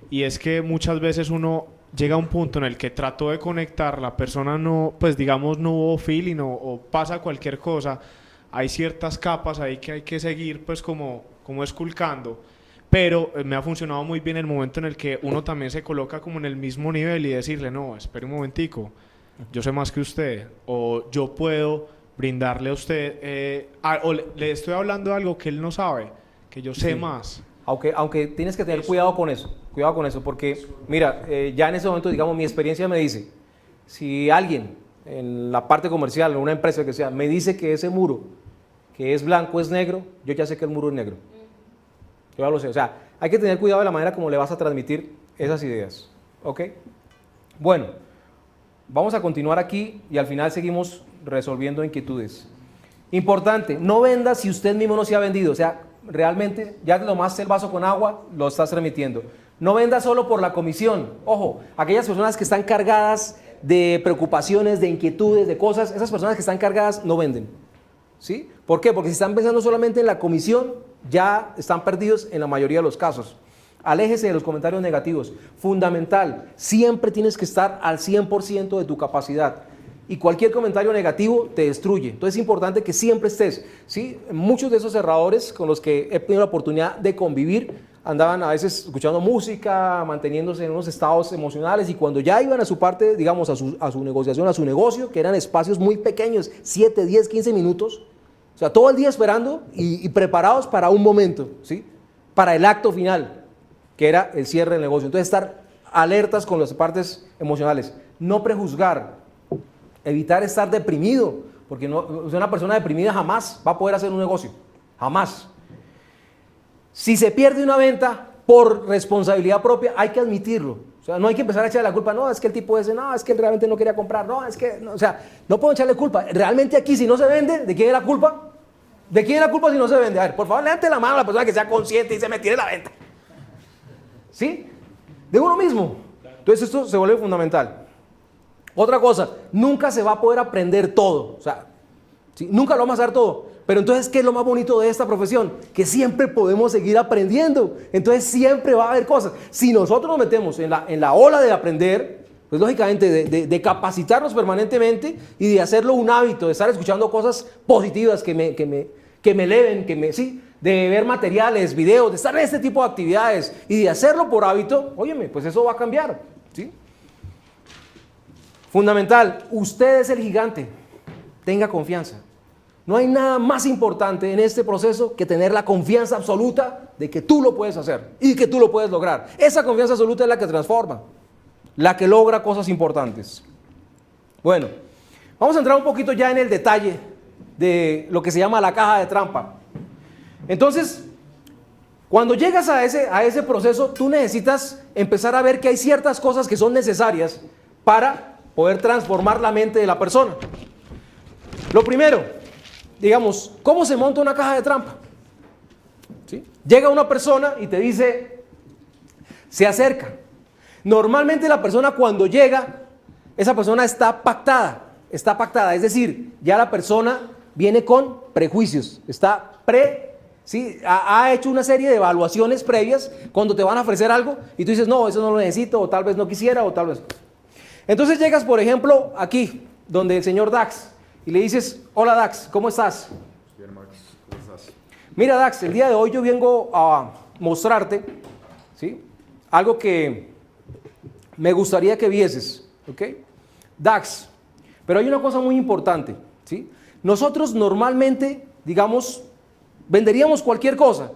y es que muchas veces uno llega a un punto en el que trató de conectar, la persona no, pues digamos, no hubo feeling o pasa cualquier cosa, hay ciertas capas ahí que hay que seguir, pues como esculcando, pero me ha funcionado muy bien el momento en el que uno también se coloca como en el mismo nivel y decirle, no, espere un momentico, yo sé más que usted, o yo puedo brindarle a usted, o le estoy hablando de algo que él no sabe, que yo sé más. Aunque tienes que tener cuidado con eso, porque mira, ya en ese momento, digamos, mi experiencia me dice, si alguien en la parte comercial, en una empresa que sea, me dice que ese muro, que es blanco, es negro, yo ya sé que el muro es negro. Yo ya lo sé, o sea, hay que tener cuidado de la manera como le vas a transmitir esas ideas, ¿ok? Bueno, vamos a continuar aquí y al final seguimos resolviendo inquietudes. Importante, no venda si usted mismo no se ha vendido, o sea, realmente ya te tomaste el vaso con agua, lo estás transmitiendo. No venda solo por la comisión. Ojo, aquellas personas que están cargadas de preocupaciones, de inquietudes, de cosas, esas personas que están cargadas no venden. ¿Sí? ¿Por qué? Porque si están pensando solamente en la comisión, ya están perdidos en la mayoría de los casos. Aléjese de los comentarios negativos. Fundamental, siempre tienes que estar al 100% de tu capacidad. Y cualquier comentario negativo te destruye. Entonces es importante que siempre estés. ¿Sí? Muchos de esos cerradores con los que he tenido la oportunidad de convivir andaban a veces escuchando música, manteniéndose en unos estados emocionales, y cuando ya iban a su parte, digamos, a su negociación, a su negocio, que eran espacios muy pequeños, 7, 10, 15 minutos, o sea, todo el día esperando y preparados para un momento, ¿sí? Para el acto final, que era el cierre del negocio. Entonces estar alertas con las partes emocionales, no prejuzgar, evitar estar deprimido, porque una persona deprimida jamás va a poder hacer un negocio, jamás. Si se pierde una venta por responsabilidad propia, hay que admitirlo. O sea, no hay que empezar a echarle la culpa, no, es que el tipo ese, no, es que él realmente no quería comprar, no, es que, no, o sea, no puedo echarle culpa. Realmente aquí, si no se vende, ¿de quién es la culpa? ¿De quién es la culpa si no se vende? A ver, por favor, levante la mano a la persona que sea consciente y se metiera en la venta. ¿Sí? De uno mismo. Entonces esto se vuelve fundamental. Otra cosa, nunca se va a poder aprender todo. O sea, ¿sí? Nunca lo vamos a hacer todo. Pero entonces, ¿qué es lo más bonito de esta profesión? Que siempre podemos seguir aprendiendo. Entonces siempre va a haber cosas. Si nosotros nos metemos en la ola de aprender, pues lógicamente de capacitarnos permanentemente y de hacerlo un hábito, de estar escuchando cosas positivas que me eleven, sí, de ver materiales, videos, de estar en este tipo de actividades y de hacerlo por hábito, óyeme, pues eso va a cambiar, ¿sí? Fundamental, usted es el gigante, tenga confianza. No hay nada más importante en este proceso que tener la confianza absoluta de que tú lo puedes hacer y que tú lo puedes lograr. Esa confianza absoluta es la que transforma, la que logra cosas importantes. Bueno, vamos a entrar un poquito ya en el detalle de lo que se llama la caja de trampa. Entonces, cuando llegas a ese proceso, tú necesitas empezar a ver que hay ciertas cosas que son necesarias para poder transformar la mente de la persona. Lo primero, digamos, ¿cómo se monta una caja de trampa? ¿Sí? Llega una persona y te dice, se acerca. Normalmente la persona cuando llega, esa persona está pactada, es decir, ya la persona viene con prejuicios, ¿sí? Ha hecho una serie de evaluaciones previas cuando te van a ofrecer algo y tú dices, no, eso no lo necesito, o tal vez no quisiera, o tal vez. Entonces llegas, por ejemplo, aquí, donde el señor Dax, y le dices, hola Dax, ¿cómo estás? Bien, Max, ¿cómo estás? Mira Dax, el día de hoy yo vengo a mostrarte, ¿sí? Algo que me gustaría que vieses, ¿ok? Dax, pero hay una cosa muy importante, ¿sí? Nosotros normalmente, digamos, venderíamos cualquier cosa,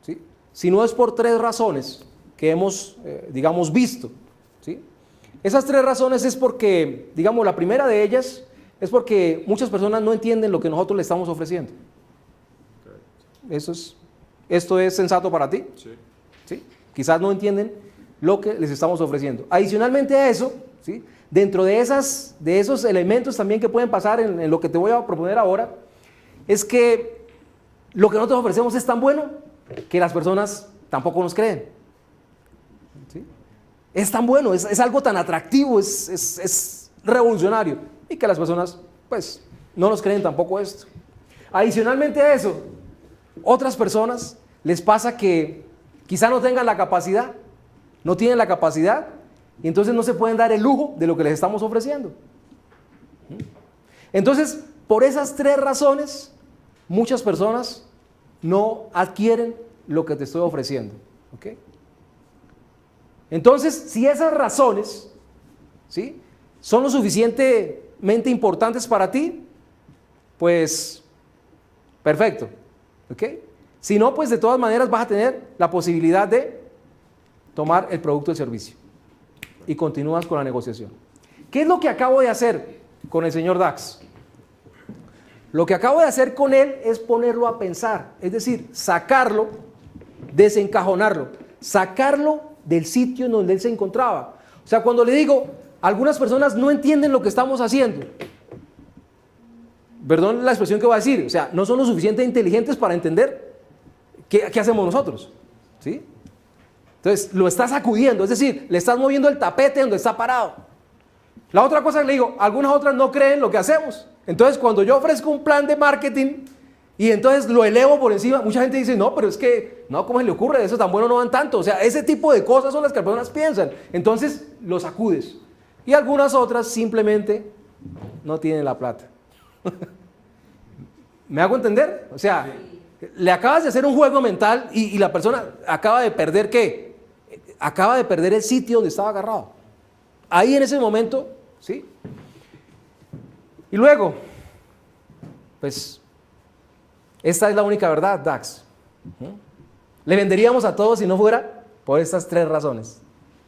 ¿sí? Si no es por 3 razones que hemos, digamos, visto, ¿sí? Esas 3 razones es porque, digamos, la primera de ellas es porque muchas personas no entienden lo que nosotros le estamos ofreciendo. ¿Esto es sensato para ti? Sí. ¿Sí? Quizás no entienden lo que les estamos ofreciendo. Adicionalmente a eso, ¿sí? Dentro de esos elementos también que pueden pasar en lo que te voy a proponer ahora, es que lo que nosotros ofrecemos es tan bueno que las personas tampoco nos creen. ¿Sí? Es tan bueno, es algo tan atractivo, es revolucionario, y que las personas, pues, no nos creen tampoco esto. Adicionalmente a eso, otras personas les pasa que quizá no tengan la capacidad, no tienen la capacidad, y entonces no se pueden dar el lujo de lo que les estamos ofreciendo. Entonces, por esas 3 razones, muchas personas no adquieren lo que te estoy ofreciendo. ¿Ok? Entonces, si esas razones, ¿sí?, son lo suficientemente importantes para ti, pues perfecto. ¿Ok? Si no, pues de todas maneras vas a tener la posibilidad de tomar el producto o el servicio y continúas con la negociación. ¿Qué es lo que acabo de hacer con el señor Dax? Lo que acabo de hacer con él es ponerlo a pensar, es decir, sacarlo, desencajonarlo, sacarlo del sitio en donde él se encontraba. O sea, cuando le digo, algunas personas no entienden lo que estamos haciendo, perdón la expresión que voy a decir, o sea, no son lo suficientemente inteligentes para entender qué hacemos nosotros, ¿sí? Entonces, lo estás sacudiendo, es decir, le estás moviendo el tapete donde está parado. La otra cosa que le digo, algunas otras no creen lo que hacemos. Entonces, cuando yo ofrezco un plan de marketing Y entonces lo elevo por encima. Mucha gente dice, no, pero es que, no, ¿cómo se le ocurre? Eso tan bueno no van tanto. O sea, ese tipo de cosas son las que las personas piensan. Entonces lo sacudes. Y algunas otras simplemente no tienen la plata. ¿Me hago entender? O sea, le acabas de hacer un juego mental y la persona acaba de perder ¿qué? Acaba de perder el sitio donde estaba agarrado. Ahí en ese momento, ¿sí? Y luego, pues, esta es la única verdad, Dax. Le venderíamos a todos si no fuera por estas 3 razones.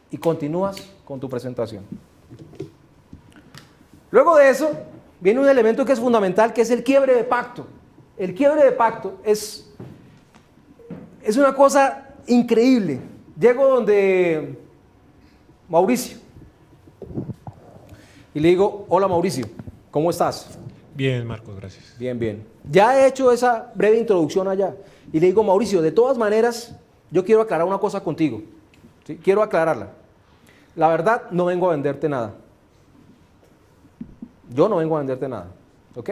Y continúas con tu presentación. Luego de eso, viene un elemento que es fundamental, que es el quiebre de pacto. El quiebre de pacto es una cosa increíble. Llego donde Mauricio y le digo, hola Mauricio, ¿cómo estás? Bien, Marcos, gracias. Bien, bien. Ya he hecho esa breve introducción allá. Y le digo, Mauricio, de todas maneras, yo quiero aclarar una cosa contigo. ¿Sí? Quiero aclararla. La verdad, no vengo a venderte nada. Yo no vengo a venderte nada. ¿Ok?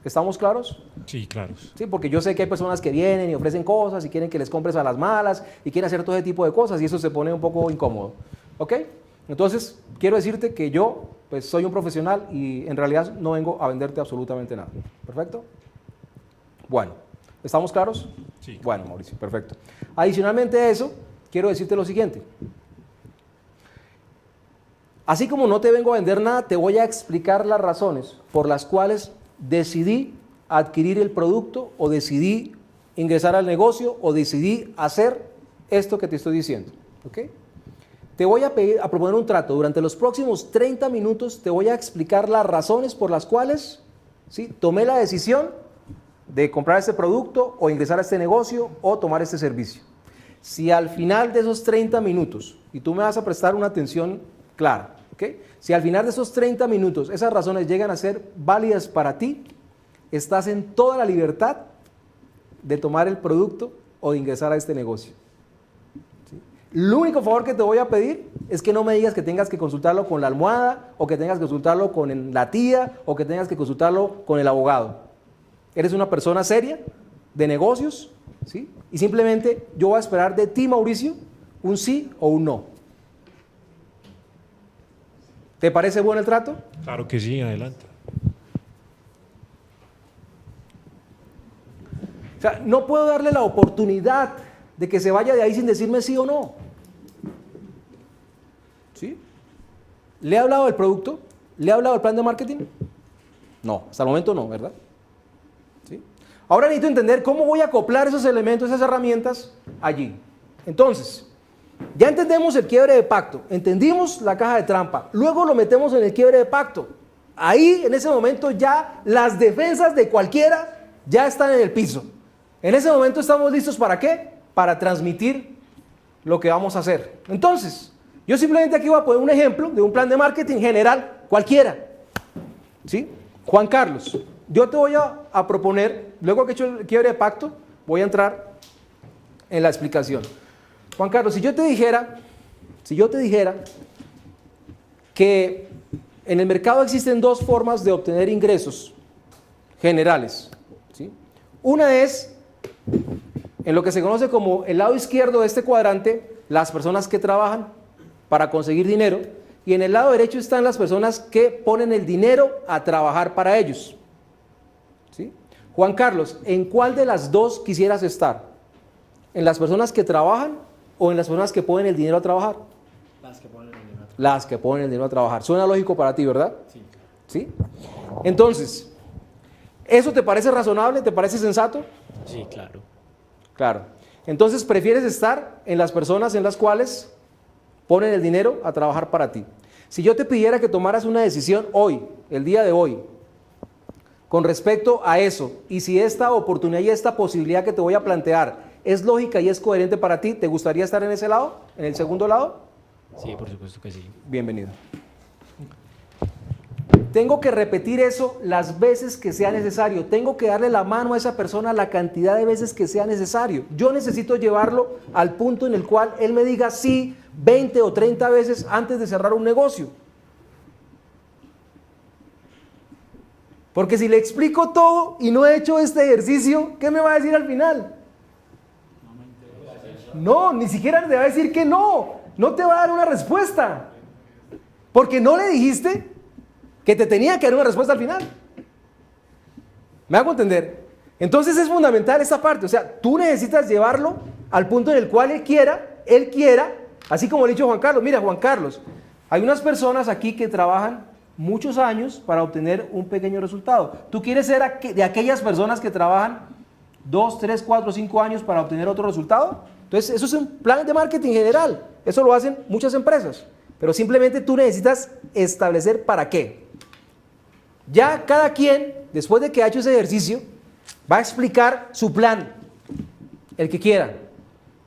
¿Estamos claros? Sí, claros. Sí, porque yo sé que hay personas que vienen y ofrecen cosas y quieren que les compres a las malas y quieren hacer todo ese tipo de cosas y eso se pone un poco incómodo. ¿Ok? Entonces, quiero decirte que yo pues soy un profesional y en realidad no vengo a venderte absolutamente nada. ¿Perfecto? Bueno, ¿estamos claros? Sí. Bueno, Mauricio, perfecto. Adicionalmente a eso, quiero decirte lo siguiente. Así como no te vengo a vender nada, te voy a explicar las razones por las cuales decidí adquirir el producto o decidí ingresar al negocio o decidí hacer esto que te estoy diciendo. ¿Ok? Te voy a proponer un trato. Durante los próximos 30 minutos te voy a explicar las razones por las cuales ¿sí? tomé la decisión de comprar este producto o ingresar a este negocio o tomar este servicio. Si al final de esos 30 minutos, y tú me vas a prestar una atención clara, ¿okay? Si al final de esos 30 minutos esas razones llegan a ser válidas para ti, estás en toda la libertad de tomar el producto o de ingresar a este negocio. Lo único favor que te voy a pedir es que no me digas que tengas que consultarlo con la almohada o que tengas que consultarlo con la tía o que tengas que consultarlo con el abogado. Eres una persona seria, de negocios, ¿sí? Y simplemente yo voy a esperar de ti, Mauricio, un sí o un no. ¿Te parece bueno el trato? Claro que sí, adelante. O sea, no puedo darle la oportunidad de que se vaya de ahí sin decirme sí o no. ¿Sí? ¿Le he hablado del producto? ¿Le he hablado del plan de marketing? No, hasta el momento no, ¿verdad? ¿Sí? Ahora necesito entender cómo voy a acoplar esos elementos, esas herramientas allí. Entonces, ya entendemos el quiebre de pacto, entendimos la caja de trampa, luego lo metemos en el quiebre de pacto. Ahí, en ese momento, ya las defensas de cualquiera ya están en el piso. En ese momento estamos listos ¿para qué? Para transmitir lo que vamos a hacer. Entonces, yo simplemente aquí voy a poner un ejemplo de un plan de marketing general, cualquiera. ¿Sí? Juan Carlos, yo te voy a proponer, luego que he hecho el quiebre de pacto, voy a entrar en la explicación. Juan Carlos, si yo te dijera que en el mercado existen 2 formas de obtener ingresos generales. ¿Sí? Una es en lo que se conoce como el lado izquierdo de este cuadrante, las personas que trabajan para conseguir dinero, y en el lado derecho están las personas que ponen el dinero a trabajar para ellos. ¿Sí? Juan Carlos, ¿en cuál de las 2 quisieras estar? ¿En las personas que trabajan o en las personas que ponen el dinero a trabajar? Las que ponen el dinero a trabajar. Las que ponen el dinero a trabajar. Suena lógico para ti, ¿verdad? Sí. ¿Sí? Entonces, ¿eso te parece razonable? ¿Te parece sensato? Sí, claro. Claro. Entonces, prefieres estar en las personas en las cuales ponen el dinero a trabajar para ti. Si yo te pidiera que tomaras una decisión hoy, el día de hoy, con respecto a eso, y si esta oportunidad y esta posibilidad que te voy a plantear es lógica y es coherente para ti, ¿te gustaría estar en ese lado? ¿En el segundo lado? Sí, por supuesto que sí. Bienvenido. Tengo que repetir eso las veces que sea necesario. Tengo que darle la mano a esa persona la cantidad de veces que sea necesario. Yo necesito llevarlo al punto en el cual él me diga sí 20 o 30 veces antes de cerrar un negocio. Porque si le explico todo y no he hecho este ejercicio, ¿qué me va a decir al final? No, ni siquiera te va a decir que no. No te va a dar una respuesta. Porque no le dijiste que te tenía que dar una respuesta al final. ¿Me hago entender? Entonces es fundamental esta parte. O sea, tú necesitas llevarlo al punto en el cual él quiera, así como le he dicho a Juan Carlos. Mira, Juan Carlos, hay unas personas aquí que trabajan muchos años para obtener un pequeño resultado. Tú quieres ser de aquellas personas que trabajan 2, 3, 4, 5 años para obtener otro resultado. Entonces, eso es un plan de marketing general. Eso lo hacen muchas empresas. Pero simplemente tú necesitas establecer para qué. Ya cada quien, después de que ha hecho ese ejercicio, va a explicar su plan, el que quiera.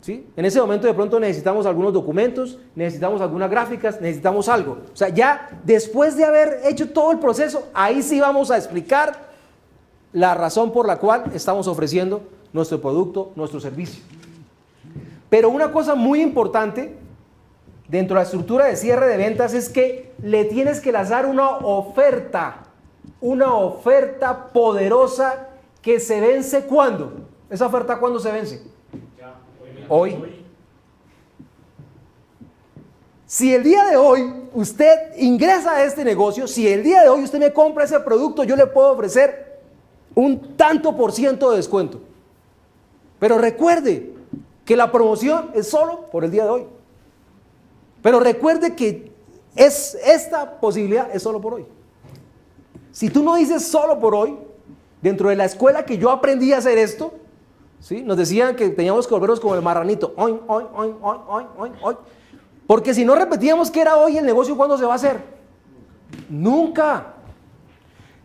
¿Sí? En ese momento de pronto necesitamos algunos documentos, necesitamos algunas gráficas, necesitamos algo. O sea, ya después de haber hecho todo el proceso, ahí sí vamos a explicar la razón por la cual estamos ofreciendo nuestro producto, nuestro servicio. Pero una cosa muy importante dentro de la estructura de cierre de ventas es que le tienes que lanzar una oferta poderosa que se vence ¿cuándo? ¿Esa oferta cuándo se vence? Hoy. Si el día de hoy usted ingresa a este negocio, si el día de hoy usted me compra ese producto, yo le puedo ofrecer un tanto por ciento de descuento. Pero recuerde que la promoción es solo por el día de hoy. Pero recuerde que esta posibilidad es solo por hoy. Si tú no dices solo por hoy, dentro de la escuela que yo aprendí a hacer esto, ¿sí? Nos decían que teníamos que volvernos como el marranito. Oin, oin, oin, oin, oin, oin, oin. Porque si no repetíamos que era hoy el negocio, ¿cuándo se va a hacer? Nunca.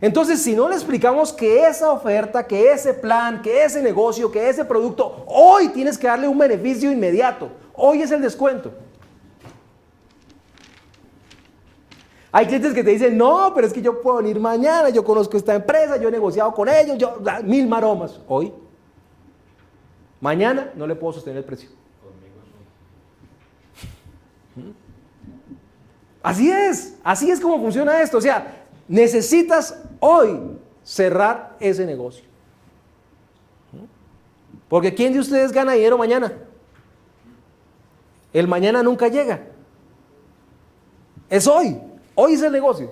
Entonces, si no le explicamos que esa oferta, que ese plan, que ese negocio, que ese producto, hoy tienes que darle un beneficio inmediato. Hoy es el descuento. Hay clientes que te dicen, no, pero es que yo puedo venir mañana, yo conozco esta empresa, yo he negociado con ellos, yo, 1000 maromas. Hoy. Mañana no le puedo sostener el precio. Así es como funciona esto. O sea, necesitas hoy cerrar ese negocio. Porque ¿quién de ustedes gana dinero mañana? El mañana nunca llega. Es hoy. Hoy es el negocio.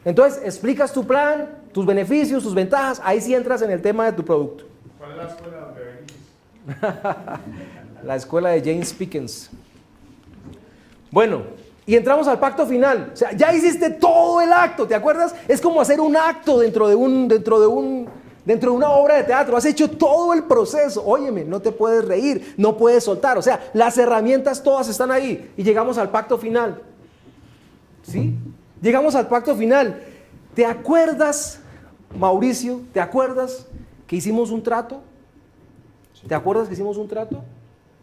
Entonces, explicas tu plan, tus beneficios, tus ventajas. Ahí sí entras en el tema de tu producto. ¿Cuál es la escuela donde venís? La escuela de James Pickens. Bueno, y entramos al pacto final. O sea, ya hiciste todo el acto, ¿te acuerdas? Es como hacer un acto dentro de una obra de teatro. Has hecho todo el proceso. Óyeme, no te puedes reír, no puedes soltar. O sea, las herramientas todas están ahí. Y llegamos al pacto final. ¿Sí? Llegamos al pacto final. ¿Te acuerdas, Mauricio? ¿Te acuerdas que hicimos un trato? ¿Te acuerdas que hicimos un trato?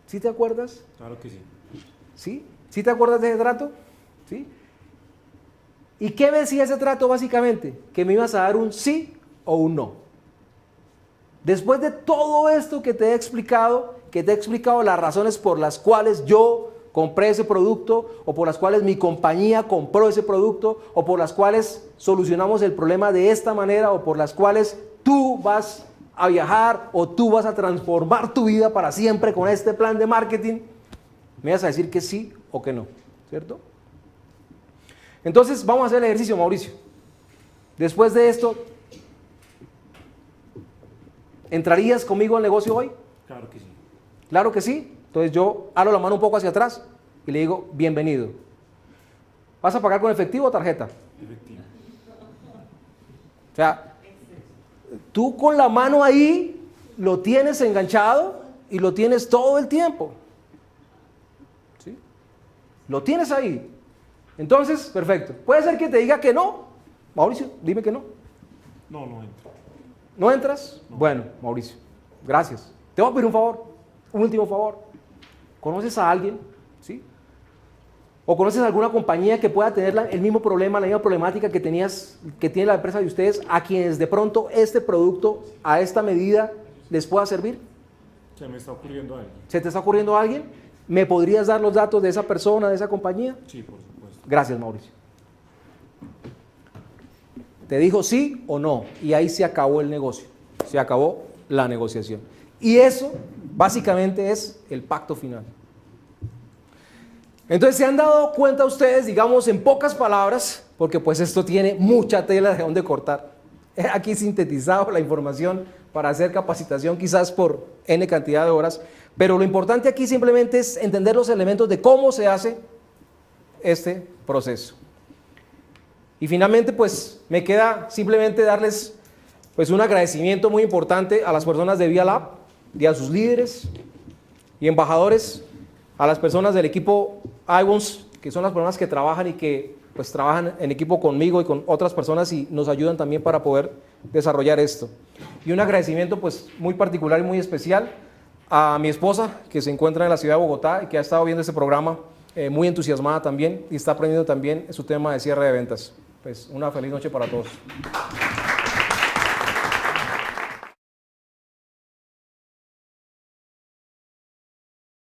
¿Sí te acuerdas? Claro que sí. ¿Sí? ¿Sí te acuerdas de ese trato? ¿Sí? ¿Y qué decía ese trato básicamente? Que me ibas a dar un sí o un no. Después de todo esto que te he explicado las razones por las cuales yo compré ese producto, o por las cuales mi compañía compró ese producto, o por las cuales solucionamos el problema de esta manera, o por las cuales tú vas a viajar, o tú vas a transformar tu vida para siempre con este plan de marketing, me vas a decir que sí o que no, ¿cierto? Entonces vamos a hacer el ejercicio, Mauricio. Después de esto, ¿entrarías conmigo al negocio hoy? Claro que sí. Claro que sí. Entonces yo abro la mano un poco hacia atrás y le digo, bienvenido. ¿Vas a pagar con efectivo o tarjeta? Efectivo. O sea, tú con la mano ahí lo tienes enganchado y lo tienes todo el tiempo. ¿Sí? Lo tienes ahí. Entonces, perfecto. Puede ser que te diga que no. Mauricio, dime que no. No, no entro. ¿No entras? No. Bueno, Mauricio, gracias. Te voy a pedir un favor, un último favor. ¿Conoces a alguien? ¿Sí? ¿O conoces alguna compañía que pueda tener el mismo problema, la misma problemática que tiene la empresa de ustedes, a quienes de pronto este producto a esta medida les pueda servir? Se me está ocurriendo algo. ¿Se te está ocurriendo a alguien? ¿Me podrías dar los datos de esa persona, de esa compañía? Sí, por supuesto. Gracias, Mauricio. te dijo sí o no, y ahí se acabó el negocio, se acabó la negociación. Y eso básicamente es el pacto final. Entonces, ¿se han dado cuenta ustedes, digamos en pocas palabras, porque pues esto tiene mucha tela de dónde cortar? He aquí sintetizado la información para hacer capacitación quizás por N cantidad de horas, pero lo importante aquí simplemente es entender los elementos de cómo se hace este proceso. Y finalmente pues me queda simplemente darles pues un agradecimiento muy importante a las personas de Vía Lab y a sus líderes y embajadores, a las personas del equipo iWones, que son las personas que trabajan y que pues trabajan en equipo conmigo y con otras personas y nos ayudan también para poder desarrollar esto. Y un agradecimiento pues muy particular y muy especial a mi esposa, que se encuentra en la ciudad de Bogotá y que ha estado viendo este programa muy entusiasmada también y está aprendiendo también su tema de cierre de ventas. Pues una feliz noche para todos.